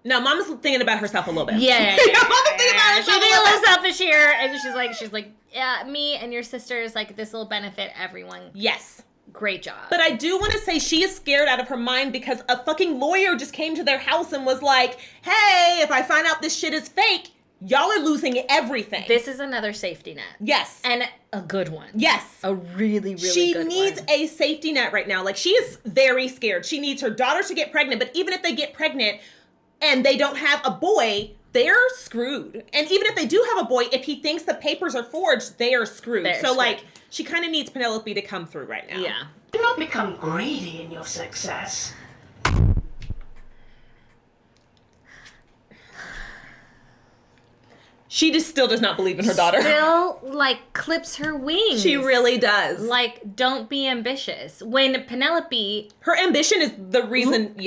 No, Mama's thinking about herself a little bit. Yeah. Mama's thinking about herself She's being a little selfish here, and she's like, yeah, me and your sisters, like, this will benefit everyone. Yes. Great job. But I do want to say she is scared out of her mind because a fucking lawyer just came to their house and was like, hey, if I find out this shit is fake, y'all are losing everything. This is another safety net. Yes. And a good one. Yes. A really, really she good one. She needs a safety net right now. Like, she is very scared. She needs her daughter to get pregnant, but even if they get pregnant and they don't have a boy, they're screwed. And even if they do have a boy, if he thinks the papers are forged, they are screwed. Like, she kind of needs Penelope to come through right now. Yeah. Do not become greedy in your success. She just still does not believe in her daughter. Still, like, clips her wings. She really does. Like, don't be ambitious. When Penelope... Her ambition is the reason,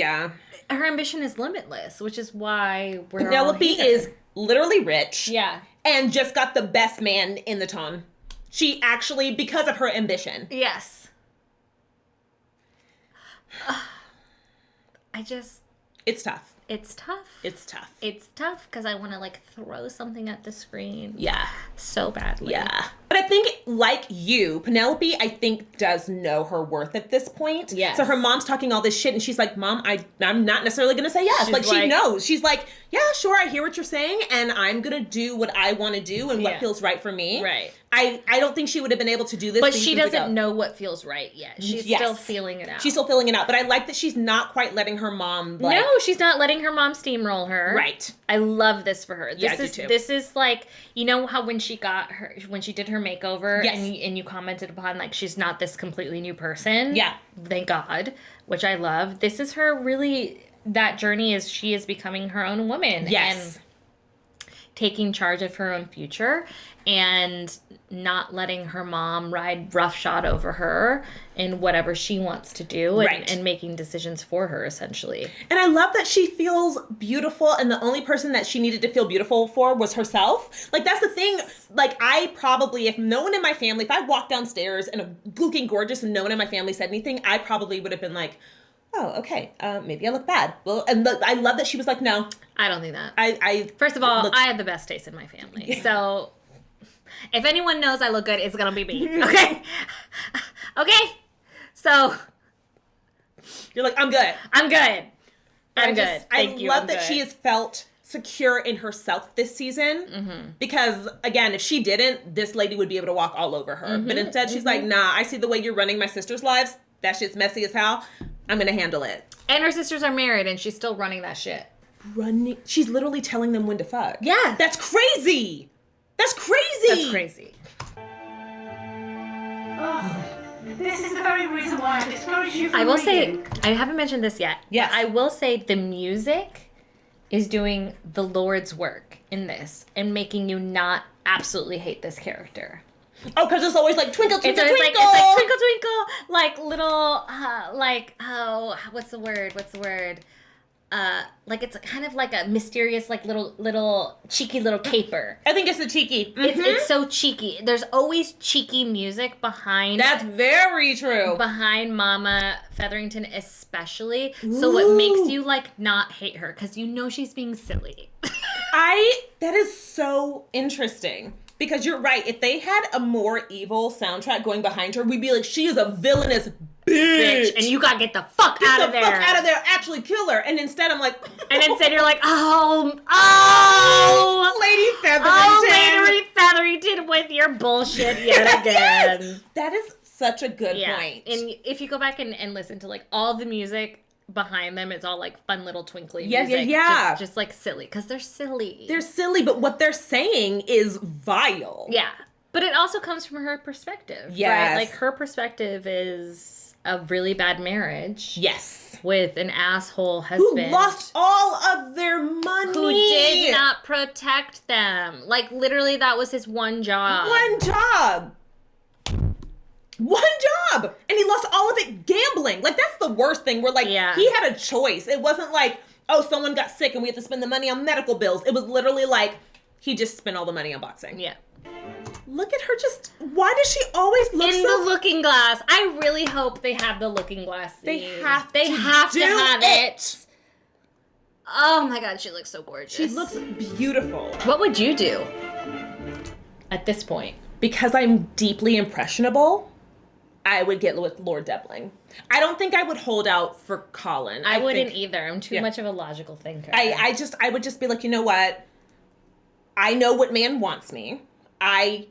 Her ambition is limitless, which is why we're Penelope is literally rich. Yeah. And just got the best man in the town. She actually, because of her ambition. Yes. It's tough. It's tough. It's tough. It's tough because I want to, like, throw something at the screen. Yeah. So badly. Yeah. But I think, like you, Penelope, I think, does know her worth at this point. Yes. So her mom's talking all this shit, and she's like, Mom, I'm not necessarily going to say yes. Like, she knows. She's like, yeah, sure, I hear what you're saying, and I'm going to do what I want to do and what feels right for me. Right. I don't think she would have been able to do this. But she doesn't know what feels right yet. She's still feeling it out. She's still feeling it out. But I like that she's not quite letting her mom, no, she's not letting letting her mom steamroll her. Right. I love this for her. I do too. This is like, you know how when she did her makeover, yes. and you commented upon like she's not this completely new person. Yeah. Thank God, which I love. This is her really, that journey is she is becoming her own woman. Yes. And taking charge of her own future and not letting her mom ride roughshod over her in whatever she wants to do, and making decisions for her, essentially. And I love that she feels beautiful, and the only person that she needed to feel beautiful for was herself. Like, that's the thing. Like, I probably, if no one in my family, if I walked downstairs and looking gorgeous and no one in my family said anything, I probably would have been like, oh, okay, maybe I look bad. Well, and I love that she was like, no. I don't think that. First of all, I have the best taste in my family. Yeah. So if anyone knows I look good, it's going to be me. Okay? Okay? So. You're like, I'm good. I'm good. I'm good. Thank you. I love that she has felt secure in herself this season. Because, again, if she didn't, this lady would be able to walk all over her. But instead, she's like, nah, I see the way you're running my sister's lives. That shit's messy as hell. I'm going to handle it. And her sisters are married, and she's still running that shit. She's literally telling them when to fuck. Yeah. That's crazy. That's crazy. That's crazy. Oh, this is the very reason why I discourage you from I will reading. say, I haven't mentioned this yet. Yes. I will say the music is doing the Lord's work in this and making you not absolutely hate this character. Oh, because it's always like twinkle, twinkle, twinkle. It's like twinkle, twinkle, like little, what's the word? Like it's kind of like a mysterious, like little cheeky little caper. I think it's the cheeky. It's so cheeky. There's always cheeky music behind. That's very true. Behind Mama Featherington, especially. Ooh. So what makes you like not hate her? Because you know she's being silly. That is so interesting. Because you're right. If they had a more evil soundtrack going behind her, we'd be like, she is a villainous bitch. And you gotta get the fuck out of there. Get the fuck out of there. Actually kill her. And instead I'm like... And instead you're like, oh, Lady Featherington. Oh, Lady Featherington with your bullshit yet again. Yes. That is such a good point. And if you go back and listen to like all the music behind them, it's all like fun little twinkly music. Yeah. Just like silly, because they're silly. They're silly, but what they're saying is vile. Yeah. But it also comes from her perspective. Yes. Right? Like her perspective is a really bad marriage. Yes. With an asshole husband. Who lost all of their money. Who did not protect them. Like literally that was his one job. One job! And he lost all of it gambling. Like, that's the worst thing. Where, like, he had a choice. It wasn't like, oh, someone got sick and we have to spend the money on medical bills. It was literally like, he just spent all the money on boxing. Yeah. Look at her just... Why does she always look in the looking glass? I really hope they have the looking glass scene. They have to have it. Oh, my God. She looks so gorgeous. She looks beautiful. What would you do at this point? Because I'm deeply impressionable... I would get with Lord Debling. I don't think I would hold out for Colin. I wouldn't either. I'm too much of a logical thinker. I would just be like, you know what? I know what man wants me. I've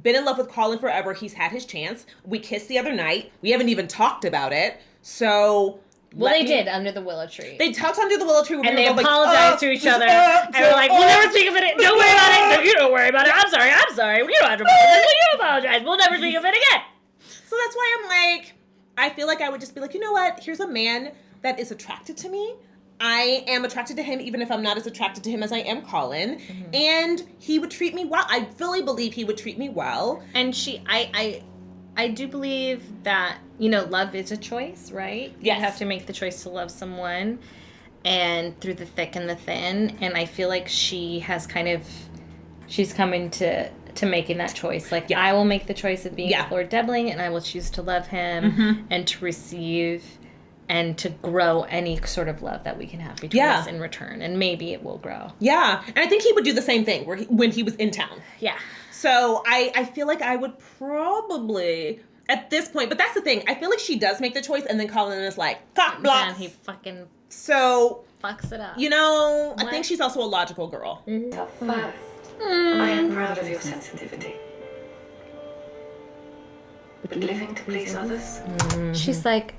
been in love with Colin forever. He's had his chance. We kissed the other night. We haven't even talked about it. So... Well, they did under the willow tree. They talked under the willow tree. And they apologized to each other. And they're like, we'll never speak of it. Don't worry about it. You don't worry about it. I'm sorry. We don't have to apologize. You apologize. We'll never speak of it again. So that's why I'm like, I feel like I would just be like, you know what? Here's a man that is attracted to me. I am attracted to him even if I'm not as attracted to him as I am Colin. Mm-hmm. And he would treat me well. I fully believe he would treat me well. And I do believe that, you know, love is a choice, right? Yes. You have to make the choice to love someone and through the thick and the thin. And I feel like she's coming to making that choice. Like, I will make the choice of being with Lord Debling, and I will choose to love him and to receive and to grow any sort of love that we can have between us in return. And maybe it will grow. Yeah. And I think he would do the same thing when he was in town. Yeah. So I feel like I would probably, at this point, but that's the thing. I feel like she does make the choice, and then Colin is like, cock blocks. And he fucking fucks it up. You know, I think she's also a logical girl. Mm-hmm. I am proud of your sensitivity. But living to please others? She's like,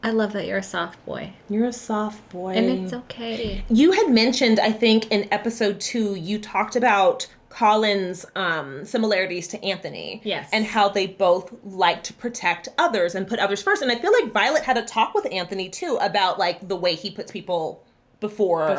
I love that you're a soft boy. You're a soft boy. And it's okay. You had mentioned, I think, in episode 2, you talked about Colin's similarities to Anthony. Yes. And how they both like to protect others and put others first. And I feel like Violet had a talk with Anthony, too, about, like, the way he puts people before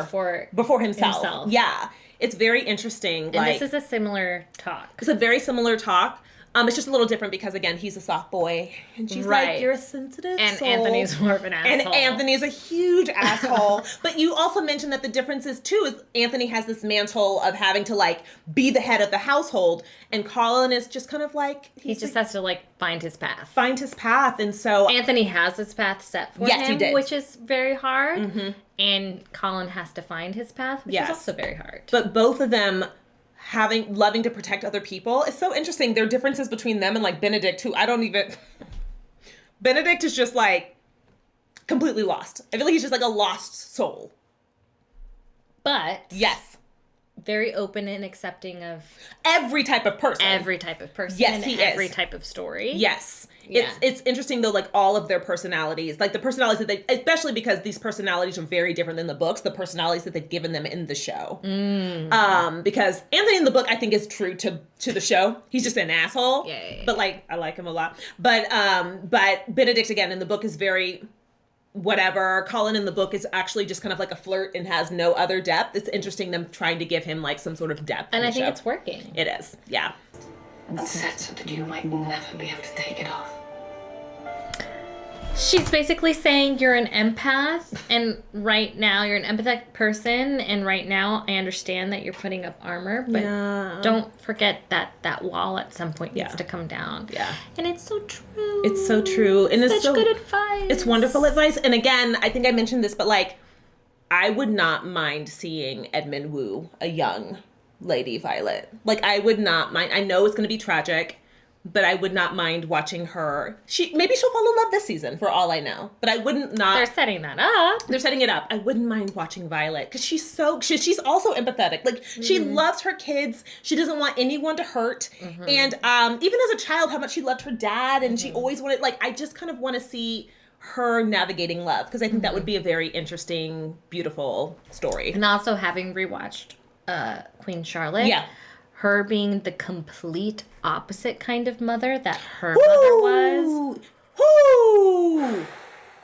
himself. Yeah. It's very interesting. And this is a similar talk. It's a very similar talk. It's just a little different because, again, he's a soft boy. And she's like, you're a sensitive soul. And Anthony's more of an asshole. And Anthony's a huge asshole. But you also mentioned that the difference is, too, is Anthony has this mantle of having to, like, be the head of the household. And Colin is just kind of like... He just has to, like, find his path. And so... Anthony has his path set for him, he did. which is very hard. Mm-hmm. And Colin has to find his path, which is also very hard. But both of them... loving to protect other people. It's so interesting. There are differences between them and like Benedict, who Benedict is just like completely lost. I feel like he's just like a lost soul. But yes, very open and accepting of every type of person. Yes, he is. Every type of story. Yes. Yeah. It's interesting though, like all of their personalities, like the personalities that they, especially because these personalities are very different than the books, the personalities that they've given them in the show. Because Anthony in the book, I think, is true to the show. He's just an asshole. Yeah. But like, I like him a lot. But Benedict, again, in the book is very whatever. Colin in the book is actually just kind of like a flirt and has no other depth. It's interesting them trying to give him like some sort of depth. And I think it's working. It is. Yeah. And set so that you might never be able to take it off. She's basically saying you're an empath, and right now you're an empathetic person, and right now I understand that you're putting up armor, but don't forget that that wall at some point needs to come down. Yeah. And it's so true. It's so true. And it's such good advice. It's wonderful advice. And again, I think I mentioned this, but like, I would not mind seeing Edmund woo a young Lady Violet. Like, I would not mind. I know it's going to be tragic, but I would not mind watching her. Maybe she'll fall in love this season, for all I know. But I wouldn't not. They're setting that up. They're setting it up. I wouldn't mind watching Violet because she's also empathetic. Like, she loves her kids. She doesn't want anyone to hurt. And even as a child, how much she loved her dad, and she always wanted. Like, I just kind of want to see her navigating love because I think that would be a very interesting, beautiful story. And also having rewatched Queen Charlotte. Yeah. Her being the complete opposite kind of mother that her mother was.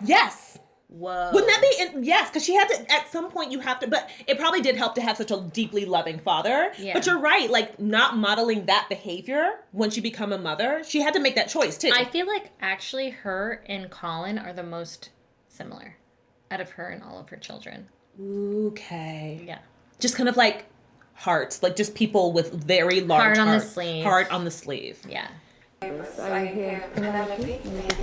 Yes. Whoa. Wouldn't that be... Yes, because she had to... At some point, you have to... But it probably did help to have such a deeply loving father. Yeah. But you're right. Like, not modeling that behavior once you become a mother. She had to make that choice, too. I feel like, actually, her and Colin are the most similar out of her and all of her children. Okay. Yeah. Just kind of like... hearts, like just people with very large heart on the sleeve. Heart on the sleeve. Yeah. I hear Penelope maybe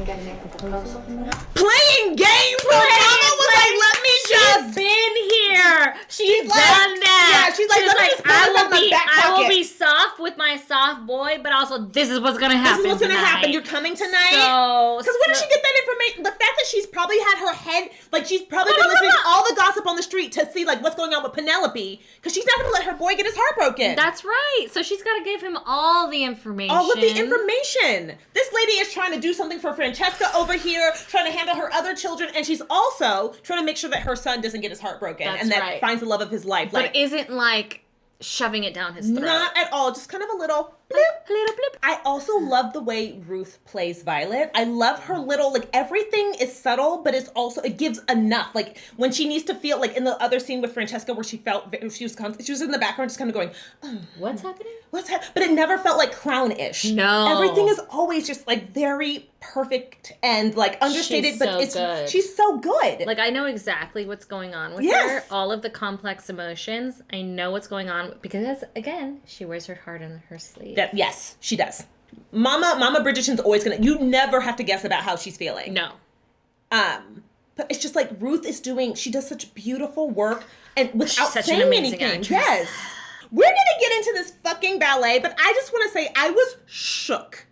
getting a proposal from her. Playing games. Mama was like, "Let me just been here. She's like, done that." Yeah, she's like, "Let me just put this in my back I will pocket." be soft with my soft boy, but also this is what's gonna happen. This is what's gonna happen. You're coming tonight. Because where did she get that information? The fact that she's probably had her head, like she's probably been listening to all the gossip on the street to see like what's going on with Penelope. Because she's not gonna let her boy get his heart broken. That's right. So she's got to give him all the information. All of the information. This lady is trying to do something for Francesca over here, trying to handle her other children, and she's also trying to make sure that her son doesn't get his heart broken and that finds the love of his life. But isn't like shoving it down his throat. Not at all. Just kind of a little bloop. A little bloop. I also love the way Ruth plays Violet. I love her little, like, everything is subtle, but it's also, it gives enough. Like, when she needs to feel, like, in the other scene with Francesca where she was in the background just kind of going, what's happening? But it never felt, like, clownish. No. Everything is always just, like, very perfect and, like, understated, good. She's so good. Like, I know exactly what's going on with her. All of the complex emotions. I know what's going on because, again, she wears her heart on her sleeve. Yes, she does. Mama Bridgerton's always gonna. You never have to guess about how she's feeling. No. But it's just like Ruth is doing. She does such beautiful work and without such saying an amazing anything. actress. Yes. We're gonna get into this fucking ballet, but I just want to say I was shook.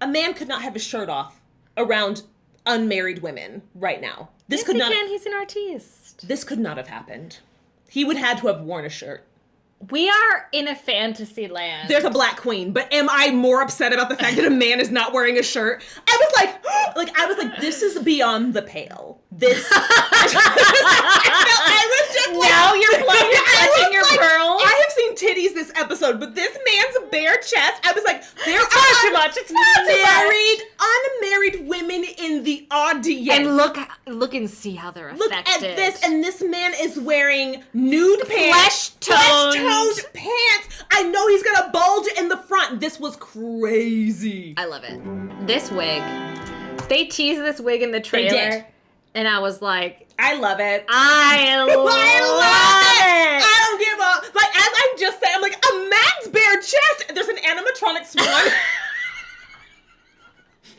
A man could not have his shirt off around unmarried women right now. He's an artiste. This could not have happened. He would had to have worn a shirt. We are in a fantasy land. There's a black queen, but am I more upset about the fact that a man is not wearing a shirt? I was like, this is beyond the pale. This. I was just like, now you're clutching your pearls. I have seen titties this episode, but this man's bare chest. I was like, there are too much. It's far too unmarried women in the audience. And look and see how they're affected. Look at this, and this man is wearing nude pants, flesh-toned pants. I know he's got a bulge in the front. This was crazy. I love it. This wig. They teased this wig in the trailer. They did. And I was like, I love it. I love it. I don't give up. Like, as I'm just saying, I'm like, a man's bare chest. There's an animatronic swan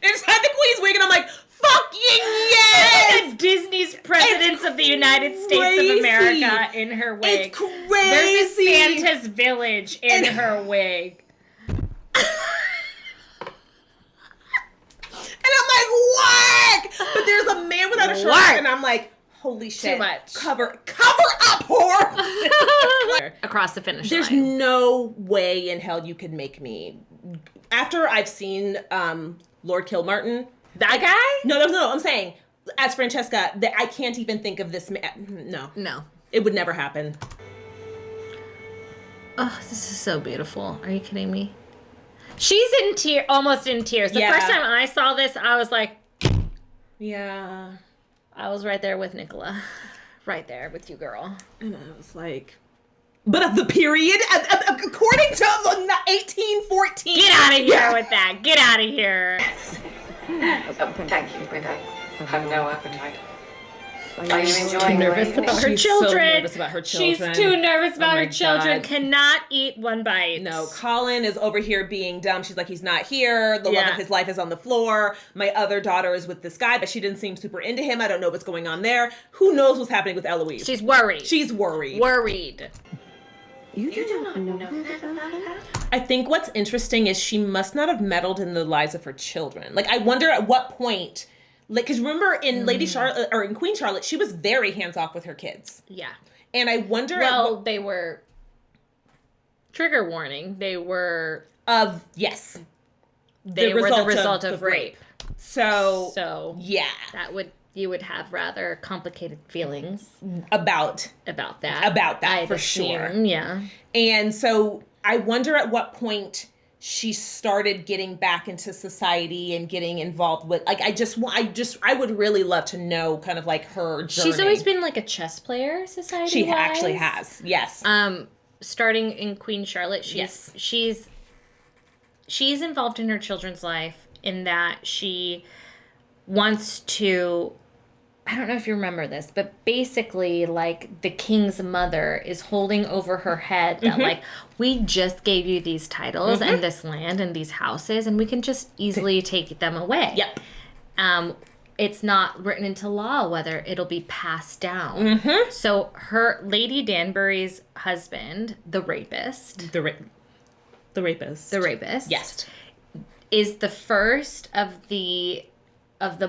inside the queen's wig, and I'm like, fucking yes! Disney's presidents of the United States of America in her wig. It's crazy. There's a Santa's village in her wig. And I'm like, what? But there's a man without a shirt, and I'm like, holy shit. Too much. Cover up, whore! Across the finish There's line. no way in hell you could make me. After I've seen Lord Kilmartin. That guy? No, I'm saying, as Francesca, that I can't even think of this man. No. It would never happen. Oh, this is so beautiful. Are you kidding me? She's in tears, almost in tears. The first time I saw this, I was like, yeah. I was right there with Nicola. Right there with you, girl. And I was like, but of the period, according to 1814. Get out of here with that. Get out of here. Thank you, but I have no appetite. Are you She's too enjoying nervous the about her She's children. so nervous about her children. She's too nervous about Oh my her children. God. Cannot eat one bite. No, Colin is over here being dumb. She's like, he's not here. The love of his life is on the floor. My other daughter is with this guy, but she didn't seem super into him. I don't know what's going on there. Who knows what's happening with Eloise? She's worried. She's worried. You do not know that about her? I think what's interesting is she must not have meddled in the lives of her children. Like, I wonder at what point, like, because remember in Lady Charlotte, or in Queen Charlotte, she was very hands-off with her kids. Yeah. And I wonder they were, trigger warning, they were... yes. They were the result of rape. So, yeah. You would have rather complicated feelings about that for sure. Yeah. And so I wonder at what point she started getting back into society and getting involved with, like, I would really love to know kind of like her journey. She's always been like a chess player, society-wise. She actually has, yes. Starting in Queen Charlotte, she's involved in her children's life in that she wants to, I don't know if you remember this, but basically, like, the king's mother is holding over her head that, like, we just gave you these titles and this land and these houses, and we can just easily take them away. Yep. It's not written into law whether it'll be passed down. So her, Lady Danbury's husband, the rapist. The rapist. Yes. Is the first of the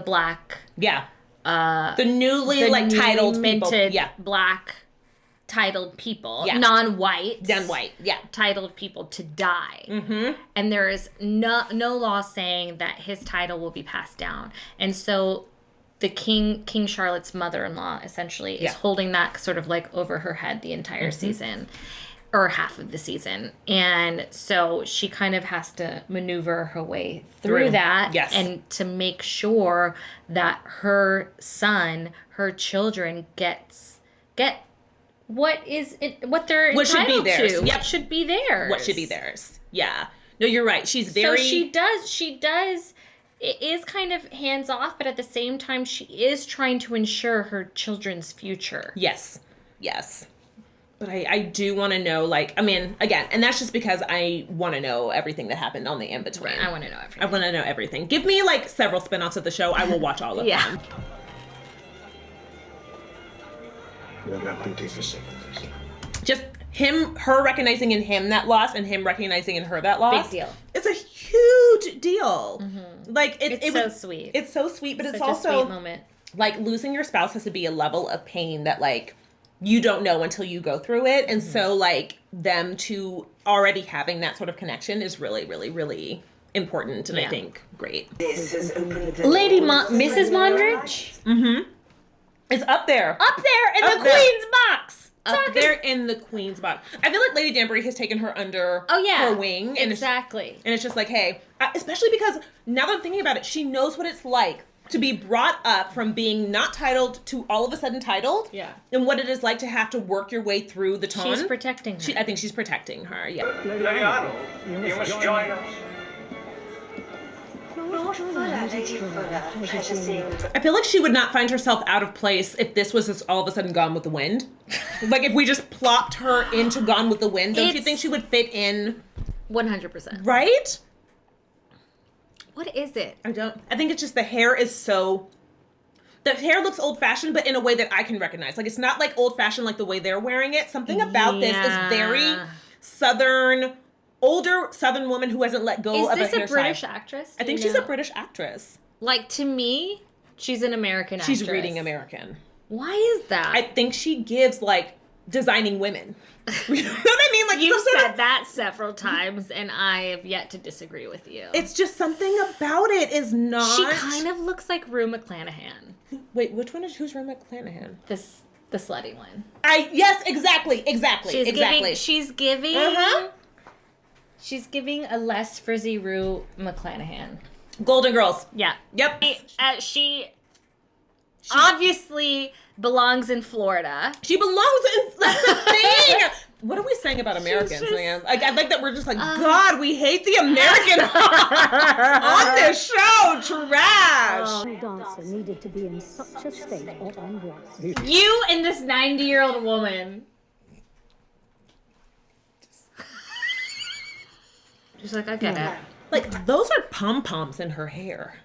black... Yeah. The newly titled minted people. Black titled people, Yeah. non-white, yeah, titled people to die. And there is no law saying that his title will be passed down. And so the King Charlotte's mother-in-law essentially is holding that sort of like over her head the entire season. Or half of the season. And so she kind of has to maneuver her way through that. Yes. And to make sure that her son, her children get what they're entitled should be theirs. to. Yep. What should be theirs. What should be theirs. Yeah. No, you're right. She's very... So she does, it is kind of hands off, but at the same time, she is trying to ensure her children's future. Yes. But I do want to know, like, I mean, again, and that's just because I want to know everything that happened on the in-between. Right, I want to know everything. I want to know everything. Give me, like, several spin-offs of the show. I will watch all of them. Just her recognizing in him that loss and him recognizing in her that loss. Big deal. It's a huge deal. Like, It's so sweet. It's so sweet, but it's Such also... a sweet moment. Like, losing your spouse has to be a level of pain that, like, you don't know until you go through it. And so like them two already having that sort of connection is really, really, really important. And I think great. This has opened the Mrs. Mondridge? Mm-hmm. It's up there. Up there in Up the there. Queen's box. Up there in the Queen's box. I feel like Lady Danbury has taken her under her wing. And exactly. It's just like, hey, especially because now that I'm thinking about it, she knows what it's like to be brought up from being not titled to all of a sudden titled. Yeah. And what it is like to have to work your way through the ton. She's protecting her. I think she's protecting her, yeah. Lady Arnold, you must join us. Lord Fuller, Lady Fuller, pleasure seeing you. I feel like she would not find herself out of place if this was just all of a sudden Gone with the Wind. Like if we just plopped her into Gone with the Wind, don't you think she would fit in? 100%. Right? What is it? I think it's just the hair is so... The hair looks old-fashioned, but in a way that I can recognize. Like, it's not like old-fashioned like the way they're wearing it. Something about this is very Southern... Older Southern woman who hasn't let go of a hairstyle. Is this a British actress? I think she's a British actress. Like, to me, she's an American actress. She's reading American. Why is that? I think she gives, like, designing women. You know what I mean? Like, you've said that several times, and I have yet to disagree with you. It's just something about it is not... She kind of looks like Rue McClanahan. Wait, which one is... Who's Rue McClanahan? The slutty one. Yes, exactly. She's giving... She's giving a less frizzy Rue McClanahan. Golden Girls. Yeah. Yep. She obviously belongs in Florida. She belongs in... That's the thing! What are we saying about Americans, man? Like, I like that we're just like, God, we hate the American on this show. Trash. Dancer needed to be in such a state of undress. You and this 90-year-old woman. She's like, I get it. Like, those are pom-poms in her hair.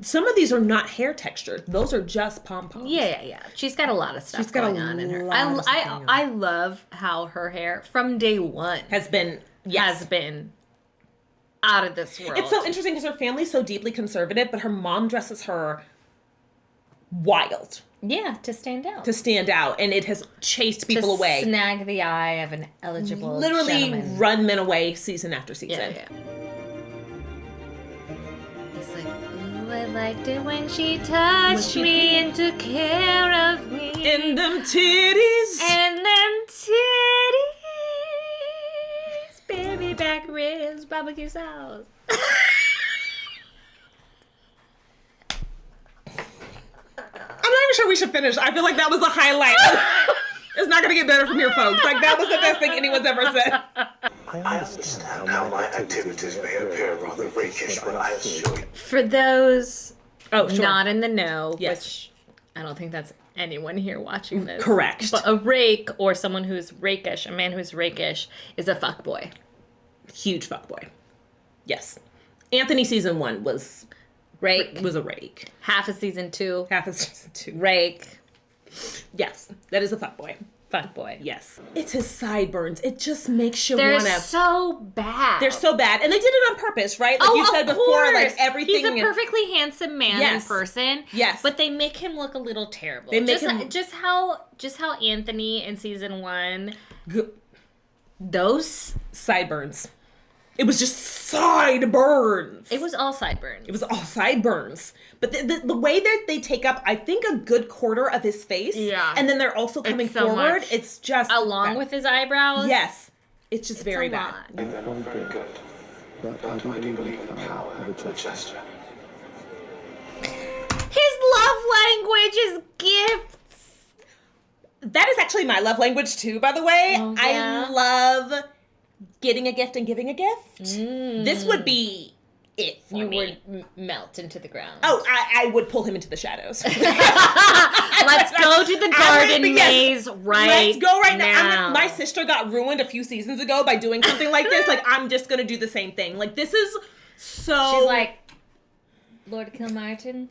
Some of these are not hair textured. Those are just pom-poms. Yeah. She's got a lot of stuff going on in her. I love how her hair, from day one, has been out of this world. It's so interesting because her family's so deeply conservative, but her mom dresses her wild. Yeah, to stand out. And it has chased people away. Snag the eye of an eligible Literally gentleman. run men away season after season. Yeah. He's like, ooh, I liked it when she touched me and took care of me. And them titties. Baby back ribs, barbecue sauce. I'm not even sure we should finish. I feel like that was the highlight. It's not going to get better from here, folks. Like, that was the best thing anyone's ever said. I understand how my activities may appear rather rakish, but I assure you. For those sure. not in the know, Yes. which I don't think that's anyone here watching this. Correct. But a rake or someone who's rakish, a man who's rakish, is a fuckboy. Huge fuckboy. Yes. Anthony season 1 was a rake. Half of season 2. Half of season 2. Rake. Yes. That is a fuckboy. Fuckboy. Yes. It's his sideburns. It just makes you They're want to... so bad. They're so bad. And they did it on purpose, right? Like you said before, like everything... He's a perfectly handsome man in person. Yes. But they make him look a little terrible. They make him... Just how Anthony in season 1... Those... Sideburns. It was just sideburns. It was all sideburns. It was all sideburns. But the way that they take up, I think, a good quarter of his face. Yeah. And then they're also coming forward. It's just... Along with his eyebrows? Yes. It's just very bad. They're not very good. But I do believe in the power of a gesture. His love language is gifts. That is actually my love language, too, by the way. Oh, yeah? I love getting a gift and giving a gift. This would be it for me. You would melt into the ground. Oh, I would pull him into the shadows. Let's go to the garden maze Let's go right now. My sister got ruined a few seasons ago by doing something like this. Like, I'm just going to do the same thing. Like, this is so... She's like, Lord Kilmartin?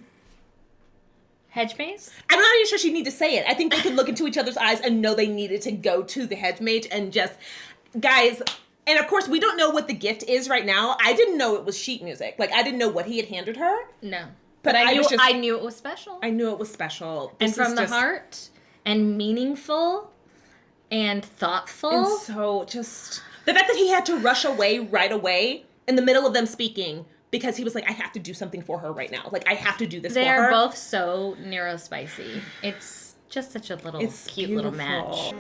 Hedge maze? I'm not even sure she'd need to say it. I think they could look into each other's eyes and know they needed to go to the hedge mage and just... Guys... And of course, we don't know what the gift is right now. I didn't know it was sheet music. Like, I didn't know what he had handed her. No. But I knew it was special. I knew it was special. And from the heart, and meaningful and thoughtful. And so just the fact that he had to rush away right away in the middle of them speaking because he was like, I have to do something for her right now. Like, I have to do this for her. They're both so neurospicy. It's just such a little cute little match.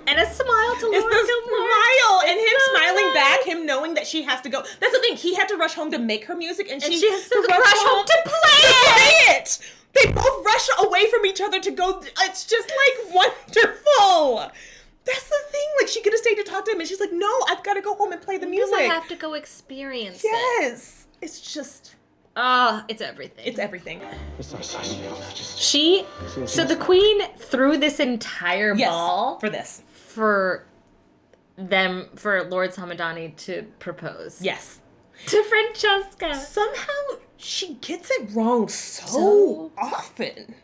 And a smile to Laura It's the Gilmore. smile and him so smiling nice. back, him knowing that she has to go. That's the thing. He had to rush home to make her music, and she has to rush home to play it. They both rush away from each other to go. It's just like wonderful. That's the thing. Like, she could have stayed to talk to him, and she's like, "No, I've got to go home and play the music. I have to go experience it." Yes, it's just. Oh, it's everything. It's everything. So the queen threw this entire ball for this. For Lord Samadani to propose. Yes. To Francesca. Somehow she gets it wrong so often.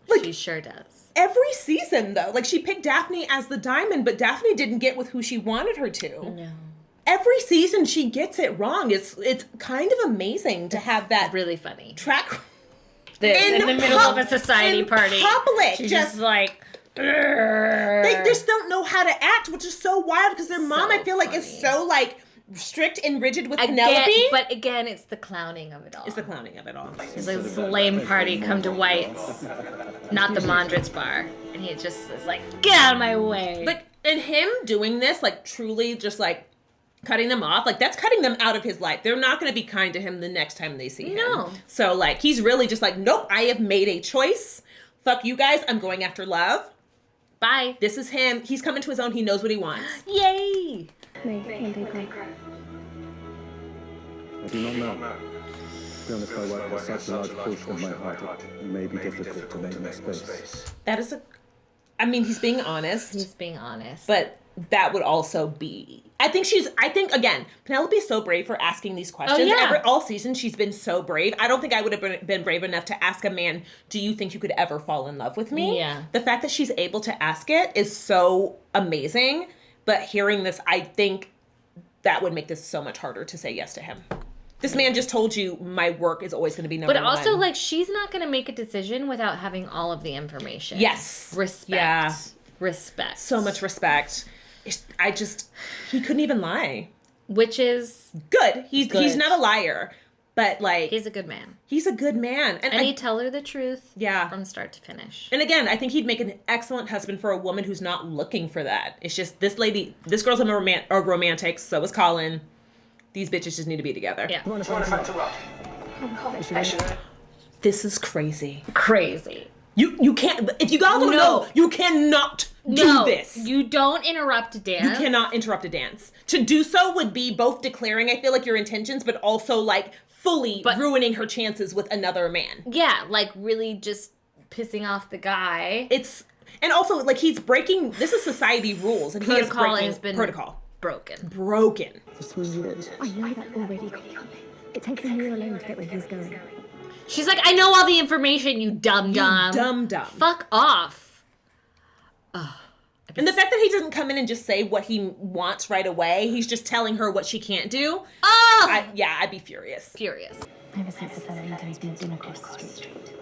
Like, she sure does. Every season, though. Like, she picked Daphne as the diamond, but Daphne didn't get with who she wanted her to. No. Every season she gets it wrong. It's kind of amazing to have that really funny track in the middle of a society party. Public, She's just like they just don't know how to act, which is so wild because their mom, I feel like, is so like strict and rigid with Penelope. But again, it's the clowning of it all. It's the clowning of it all. It's like this lame party come to White's, not the Mondritz bar, and he just is like, get out of my way. Like, and him doing this, like, truly just like cutting them off, like, that's cutting them out of his life. They're not going to be kind to him the next time they see him. No. So, like, he's really just like, nope, I have made a choice. Fuck you guys. I'm going after love. Bye. This is him. He's coming to his own. He knows what he wants. Yay. When they grow. I do not know. To be honest, my wife has such a large portion of my heart, it may be difficult to make that space. That is I mean, he's being honest. He's being honest. But that would also be, I think, again, Penelope's so brave for asking these questions. Oh, yeah. All season, she's been so brave. I don't think I would have been brave enough to ask a man, do you think you could ever fall in love with me? Yeah. The fact that she's able to ask it is so amazing. But hearing this, I think that would make this so much harder to say yes to him. This man just told you my work is always going to be number one. But also, like, she's not going to make a decision without having all of the information. Yes. Respect. Yeah. Respect. So much respect. He couldn't even lie. Which is good. He's not a liar, but like he's a good man. He's a good man, and he'd tell her the truth. Yeah, from start to finish. And again, I think he'd make an excellent husband for a woman who's not looking for that. It's just this girl's a romantic. So is Colin. These bitches just need to be together. Yeah. This is crazy. Crazy. You can't. If you guys don't know, you cannot do this. You don't interrupt a dance. You cannot interrupt a dance. To do so would be both declaring, I feel like, your intentions, but also like fully ruining her chances with another man. Yeah, like really just pissing off the guy. And also like he's breaking. This is society rules, and he is breaking protocol. Broken. For 3 years. I know that already. It takes a year alone to get where he's going. She's like, I know all the information, you dum-dum. You dum-dum. Fuck off. Ugh. And the fact that he doesn't come in and just say what he wants right away, he's just telling her what she can't do. Oh! I'd be furious. Furious. I have a sense that Ellington's been seen across the street.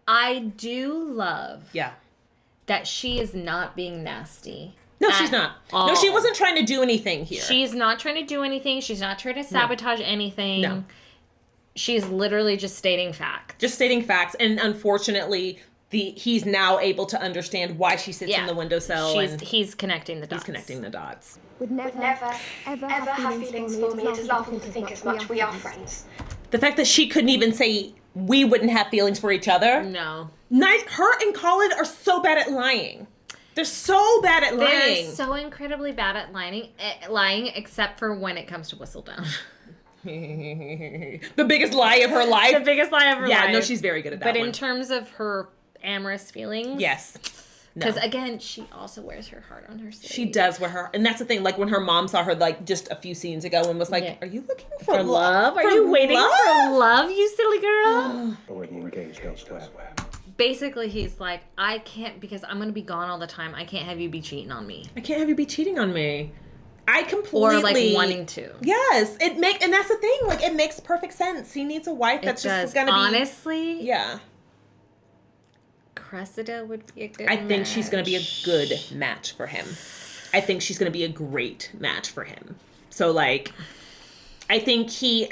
I do love Yeah. that she is not being nasty. No, she's not. All. No, she wasn't trying to do anything here. She's not trying to do anything. She's not trying to sabotage anything. No. She's literally just stating facts. Just stating facts. And unfortunately, he's now able to understand why she sits in the windowsill. He's connecting the dots. He's connecting the dots. Would never, ever have feelings for me. It is laughable to think as much. We are friends. The fact that she couldn't even say we wouldn't have feelings for each other. No. Her and Colin are so bad at lying. They're so bad at lying. They're so incredibly bad at lying, except for when it comes to Whistledown. The biggest lie of her life. The biggest lie of her life. Yeah, no, she's very good at that But one. in terms of her amorous feelings. Yes. Because again, she also wears her heart on her sleeve. She does wear her, and that's the thing. Like when her mom saw her, like just a few scenes ago, and was like, "Are you looking for love? Are you waiting for love, you silly girl?" Already engaged elsewhere. Basically, he's like, I can't, because I'm going to be gone all the time. I can't have you be cheating on me. I can't have you be cheating on me. I completely... Or, like, wanting to. Yes. And that's the thing. Like, it makes perfect sense. He needs a wife that's just going to be... Honestly... Yeah. Cressida would be a good I think she's going to be a match. good match for him. I think she's going to be a great match for him. So, like, I think she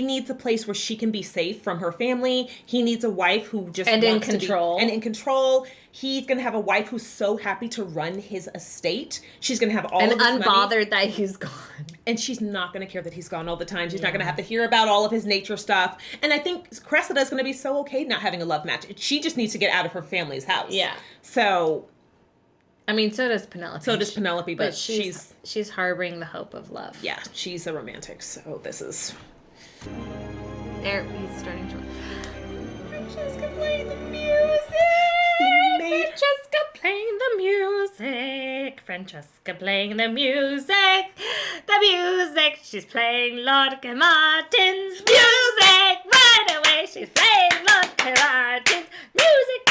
needs a place where she can be safe from her family. He needs a wife who just and in wants control. to be, and in control. He's gonna have a wife who's so happy to run his estate. She's gonna have all and of his unbothered money, that he's gone. and she's not gonna care that he's gone all the time. She's not gonna have to hear about all of his nature stuff. And I think Cressida's gonna be so okay not having a love match. She just needs to get out of her family's house. Yeah. So. I mean, so does Penelope. So does Penelope, but she's harboring the hope of love. Yeah, she's a romantic. So this is. There, he's starting to. Francesca playing the music. Francesca playing the music. Francesca playing the music. The music. She's playing Lord Martin's music. Right away, she's playing Lord Martin's music.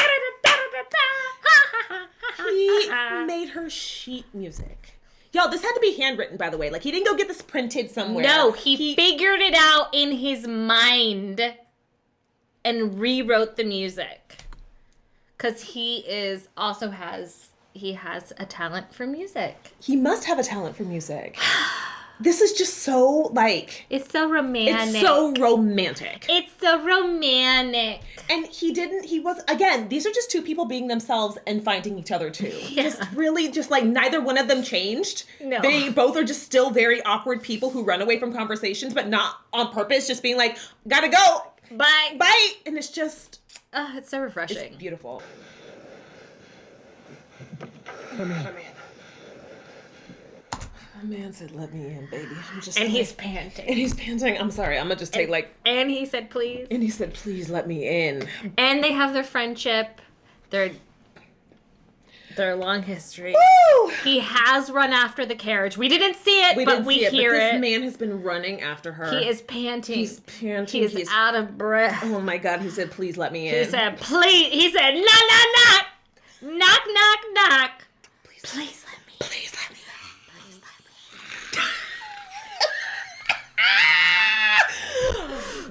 He made her sheet music. Y'all, this had to be handwritten, by the way. Like, he didn't go get this printed somewhere. No, he figured it out in his mind and rewrote the music. Because he has a talent for music. He must have a talent for music. This is just so, like... It's so romantic. It's so romantic. It's so romantic. And again, these are just two people being themselves and finding each other too. Yeah. Just really, just like neither one of them changed. No. They both are just still very awkward people who run away from conversations, but not on purpose, just being like, gotta go. Bye. Bye. And it's just... it's so refreshing. It's beautiful. Come in. My man said, let me in, baby. He's panting. And he's panting. I'm sorry. I'm going to just take And he said, please. And he said, please let me in. And they have their friendship. Their long history. Woo! He has run after the carriage. We didn't see it, but we hear it. This man has been running after her. He is panting. He's panting. He's out of breath. Oh my God. He said, please let me in. He said, please. He said, knock, knock, knock. Knock, knock, knock. Please let me. Please let me.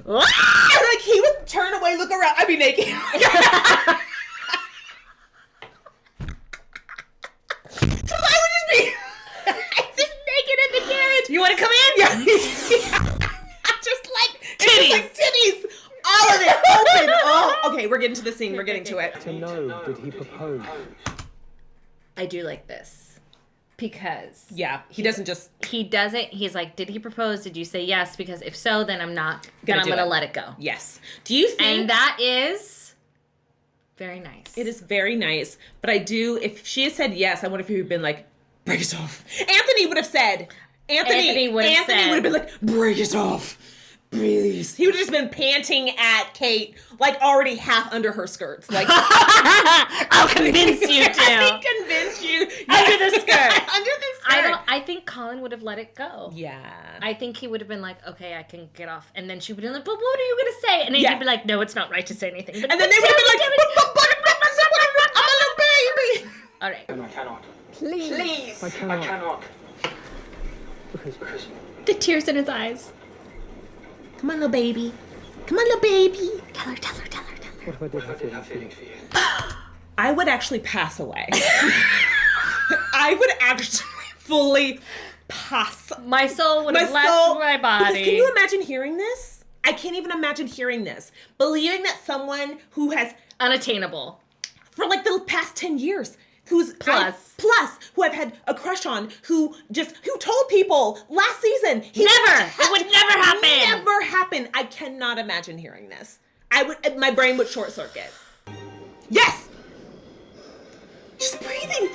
Like, he would turn away, look around. I'd be naked. So I would just be just naked in the carriage. You want to come in? Yeah. Just like titties. All of it open. Oh, okay. We're getting to the scene. We're getting to it. To know, did he propose? I do like this. Because he doesn't. He's like, did he propose? Did you say yes? Because if so, then I'm not. Then I'm gonna let it go. Yes. Do you think? And that is very nice. It is very nice. But I do. If she had said yes, I wonder if he would have been like, break it off. Anthony would have said. Anthony would have been like, break it off. Please. He would have just been panting at Kate, like already half under her skirts. Like, I'll convince you to. I can convince you. Under the skirt. Under the skirt. I think Colin would have let it go. Yeah. I think he would have been like, okay, I can get off. And then she would have been like, but what are you going to say? And then he'd be like, no, it's not right to say anything. But and then they would have been like, I'm a little baby. All right. I cannot. Please. I cannot. Because the tears in his eyes. Come on, little baby. Come on, little baby. Tell her. what if I did have feelings for you? I would actually pass away. I would actually fully pass. My soul would have left my body. Can you imagine hearing this? I can't even imagine hearing this. Believing that someone who has... Unattainable. For like the past 10 years... who I've had a crush on, who told people last season. It would never happen. Never happen. I cannot imagine hearing this. My brain would short circuit. Yes! Just breathing.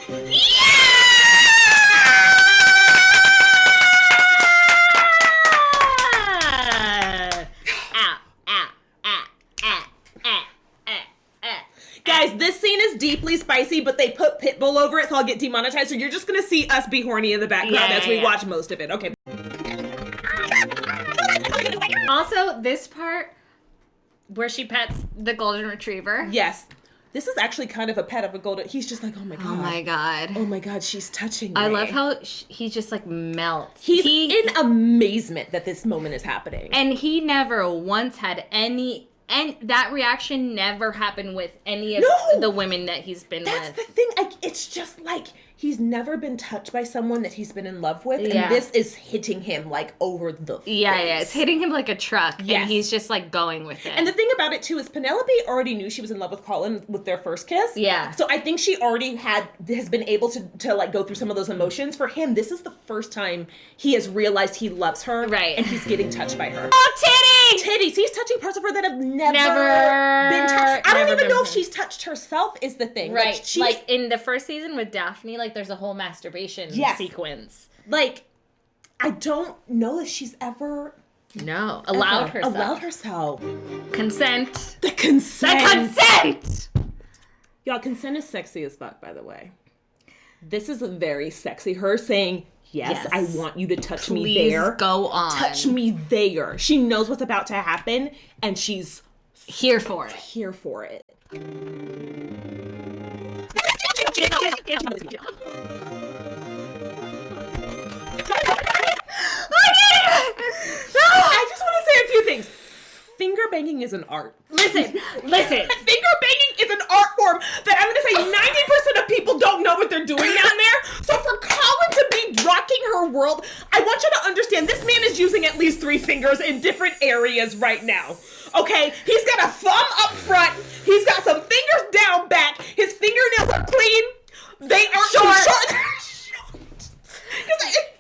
Guys, this scene is deeply spicy, but they put Pitbull over it, so I'll get demonetized. So you're just gonna see us be horny in the background as we watch most of it. Okay. Also, this part where she pets the golden retriever. Yes. This is actually kind of a pet of a golden... He's just like, oh my God. Oh my God. Oh my God, she's touching me. I love how he just like melts. He's in amazement that this moment is happening. And he never once had any And that reaction never happened with any of the women that he's been with. That's the thing. It's just like he's never been touched by someone that he's been in love with. And this is hitting him like over the face. Yeah. It's hitting him like a truck. Yes. And he's just like going with it. And the thing about it too is Penelope already knew she was in love with Colin with their first kiss. Yeah. So I think she already has been able to like go through some of those emotions. For him, this is the first time he has realized he loves her. Right. And he's getting touched by her. Oh, titties! Titties! He's touching parts of her that have never been touched. I don't even know if she's touched herself is the thing. Right. Like in the first season with Daphne, like there's a whole masturbation sequence. Like, I don't know if she's ever allowed herself. Consent. The consent. The consent! Y'all, consent is sexy as fuck, by the way. This is very sexy. Her saying, yes, I want you to touch me there. Go on. Touch me there. She knows what's about to happen, and she's here for it. Here for it. I just want to say a few things. Finger banging is an art. Listen. Finger banging is an art form that I'm going to say 90% of people don't know what they're doing down there. So for Colin to be rocking her world, I want you to understand this man is using at least 3 fingers in different areas right now. Okay? He's got a thumb up front. He's got some fingers down back. His fingernails are clean. They are short.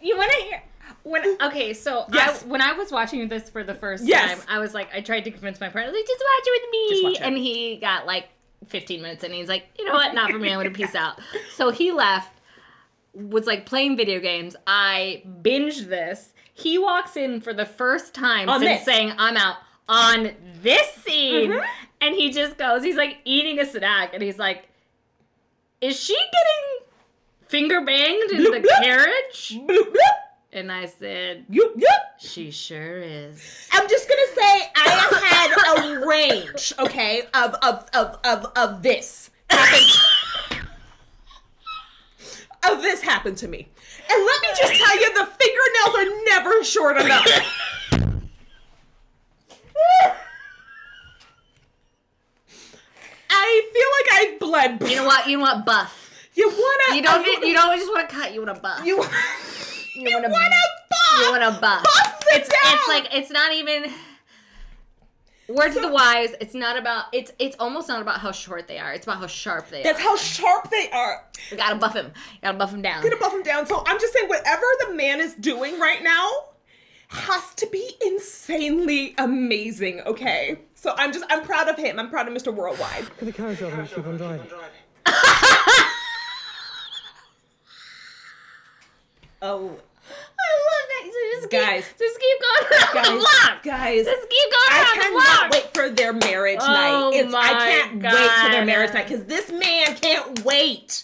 You want to hear... When I was watching this for the first time, I was like, I tried to convince my partner, like, just watch it with me. And he got like 15 minutes and he's like, you know what? Not for me. I'm going to peace out. So he left, was like playing video games. I binged this. He walks in for the first time since saying, I'm out on this scene. Mm-hmm. And he just goes, he's like eating a snack and he's like, is she getting finger banged in the carriage? And I said, she sure is. I'm just gonna say I have had a range, okay, of this happen. Of this happened to me. And let me just tell you, the fingernails are never short enough. I feel like I've bled. You know what? Buff. You don't just want to cut. You want to buff. You want a buff. You want a buff. It's like it's not even. Word to the wise. It's not about. It's almost not about how short they are. It's about how sharp they are. That's how sharp they are. You gotta buff him. You gotta buff him down. Gotta buff him down. So I'm just saying, whatever the man is doing right now has to be insanely amazing. Okay. So I'm proud of him. I'm proud of Mr. Worldwide. Can the carriage driver keep on driving? Oh, I love that. So just keep going around the block. Guys, just keep going around the block. I cannot wait for their marriage night. I can't wait for their marriage night because this man can't wait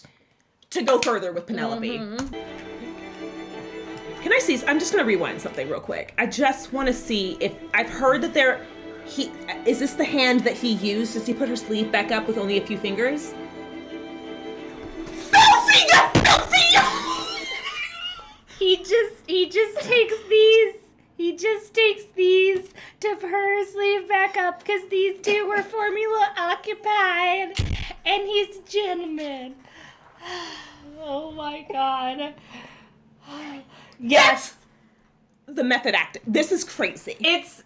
to go further with Penelope. Mm-hmm. Can I see? I'm just gonna rewind something real quick. I just want to see if I've heard that is this the hand that he used? Does he put her sleeve back up with only a few fingers? Filthy! He just takes these to put her sleeve back up because these two were formula occupied and he's a gentleman. Oh my god. Yes. The method acting. This is crazy. It's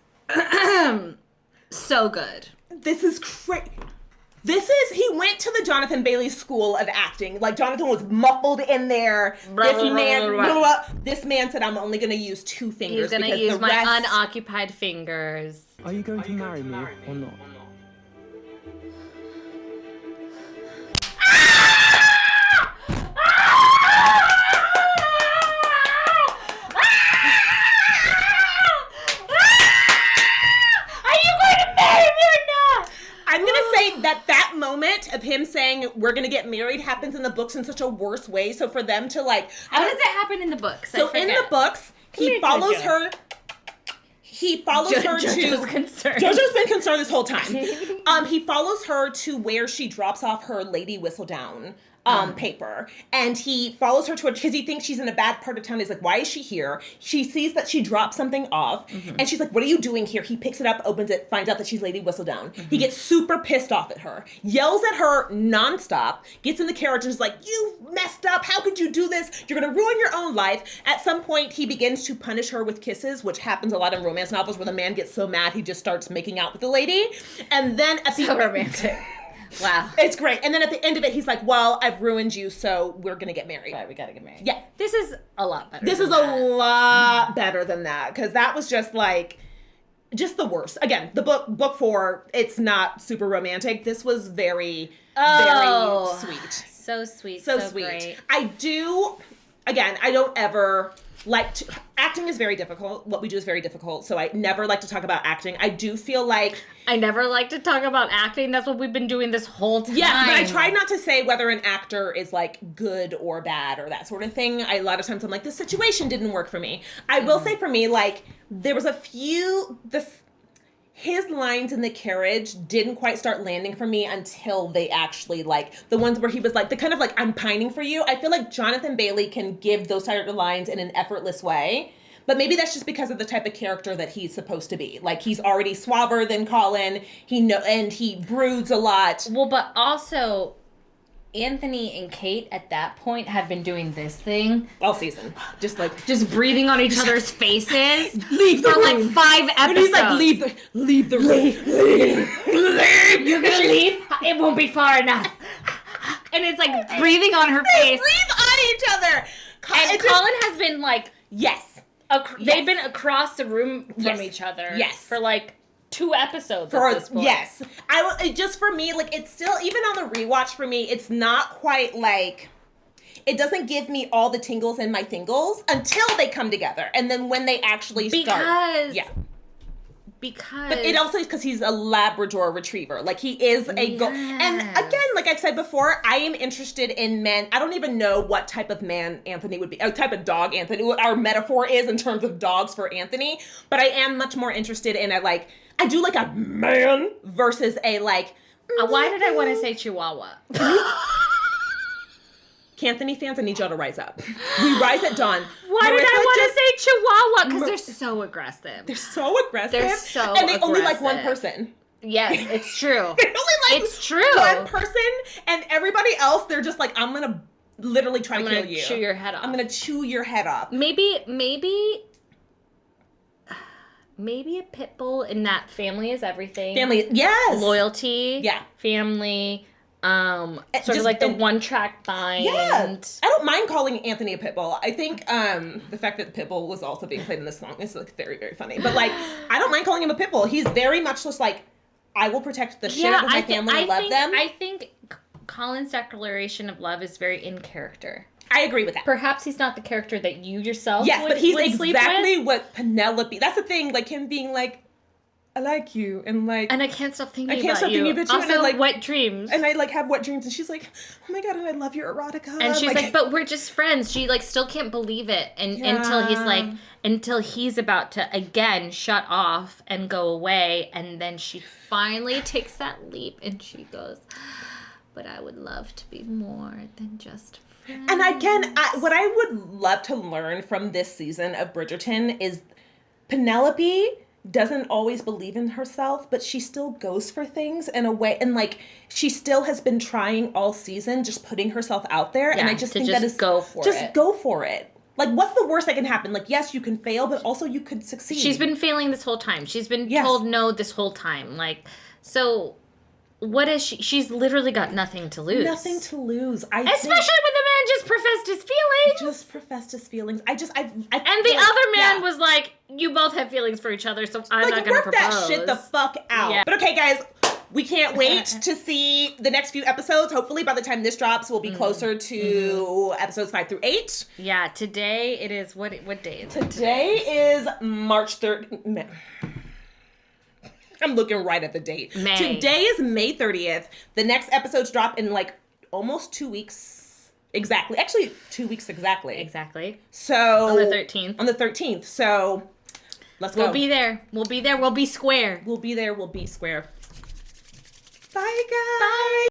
so good. This is crazy. He went to the Jonathan Bailey School of Acting. Like, Jonathan was muffled in there. This man said, I'm only going to use 2 fingers. He's going to use my unoccupied fingers. Are you going to marry me or not? I'm going to say that moment of him saying, we're going to get married happens in the books in such a worse way. So for them to like... How does it happen in the books? So in the books, he follows her... Jojo's concerned. Jojo's been concerned this whole time. He follows her to where she drops off her Lady Whistledown paper. And he follows her to because he thinks she's in a bad part of town. He's like, why is she here? She sees that she dropped something off. And she's like, what are you doing here? He picks it up, opens it, finds out that she's Lady Whistledown. He gets super pissed off at her, yells at her nonstop, gets in the carriage and is like, you messed up. How could you do this? You're going to ruin your own life. At some point, he begins to punish her with kisses, which happens a lot in romance novels where the man gets so mad he just starts making out with the lady. And then at the romantic. Wow. It's great. And then at the end of it, he's like, well, I've ruined you, so we're going to get married. Right, we got to get married. Yeah. This is a lot better. This is a lot better than that, because that was just like, just the worst. Again, the book 4, it's not super romantic. This was very, very sweet. So sweet. So so sweet. Great. I don't ever like to, acting is very difficult. What we do is very difficult. So I never like to talk about acting. I do feel like I never like to talk about acting. That's what we've been doing this whole time. Yes, but I try not to say whether an actor is like good or bad or that sort of thing. A lot of times I'm like, this situation didn't work for me. I will say for me, like, there was a few, his lines in the carriage didn't quite start landing for me until they actually, like, the ones where he was like, the kind of like, I'm pining for you. I feel like Jonathan Bailey can give those type of lines in an effortless way. But maybe that's just because of the type of character that he's supposed to be. Like, he's already suaver than Colin. And he broods a lot. Well, but also, Anthony and Kate at that point had been doing this thing all season, just breathing on each other's faces. Leave the room. Like 5 episodes. And he's like, leave the room. Leave. You're gonna leave? It won't be far enough. And it's like breathing on her face. Breathe on each other. And Colin has been like, yes. They've been across the room from each other. Yes. For like 2 episodes at this point. Yes. Just for me, like, it's still, even on the rewatch for me, it's not quite like, it doesn't give me all the tingles in my thingles until they come together. And then when they actually start. Because. But it also is because he's a Labrador retriever. Like, he is a And again, like I've said before, I am interested in men. I don't even know what type of man Anthony would be, what type of dog Anthony, what our metaphor is in terms of dogs for Anthony. But I am much more interested in I do like a man versus a like. Why did I want to say Chihuahua? Anthony fans, I need y'all to rise up. We rise at dawn. Why did I want to say Chihuahua? Because they're so aggressive. They're so aggressive. And they only like one person. Yes, it's true. They only like it's true. one person, and everybody else, they're just like, I'm gonna literally try to kill you. Chew your head off. I'm gonna chew your head off. Maybe a pit bull in that family is everything. Family, yes. Loyalty. Yeah. Family. Sort of like the one-track mind. Yeah. I don't mind calling Anthony a pit bull. I think the fact that the pit bull was also being played in this song is like very, very funny. But like, I don't mind calling him a pit bull. He's very much just like, I will protect the shit out of my family and love them. I think Colin's declaration of love is very in character. I agree with that. Perhaps he's not the character that you yourself but he's would exactly what Penelope. That's the thing. Like him being like, I like you, and like, and I can't stop thinking about you. Also, and I, like wet dreams, and I like have wet dreams, and she's like, oh my god, and I love your erotica, and she's like, but we're just friends. She like still can't believe it, and until he's about to again shut off and go away, and then she finally takes that leap, and she goes, but I would love to be more than just friends. And again, what I would love to learn from this season of Bridgerton is Penelope doesn't always believe in herself, but she still goes for things in a way, and like she still has been trying all season, just putting herself out there. And I just think that is go for it. Like, what's the worst that can happen? Like, yes, you can fail, but also you could succeed. She's been failing this whole time. She's been told no this whole time. Like, so what is she? She's literally got nothing to lose. Nothing to lose. Especially when the man just professed his feelings. And the other man was like, you both have feelings for each other, so I'm not going to propose. Work that shit the fuck out. Yeah. But okay, guys, we can't wait to see the next few episodes. Hopefully by the time this drops, we'll be closer to episodes 5 through 8. Yeah, today it is, what day is it? Today is March 3rd. I'm looking right at the date. May. Today is May 30th. The next episodes drop in like almost 2 weeks. Exactly. Actually, 2 weeks exactly. Exactly. So. On the 13th. On the 13th. So, let's go. We'll be there. We'll be there. We'll be square. We'll be there. We'll be square. Bye, guys. Bye.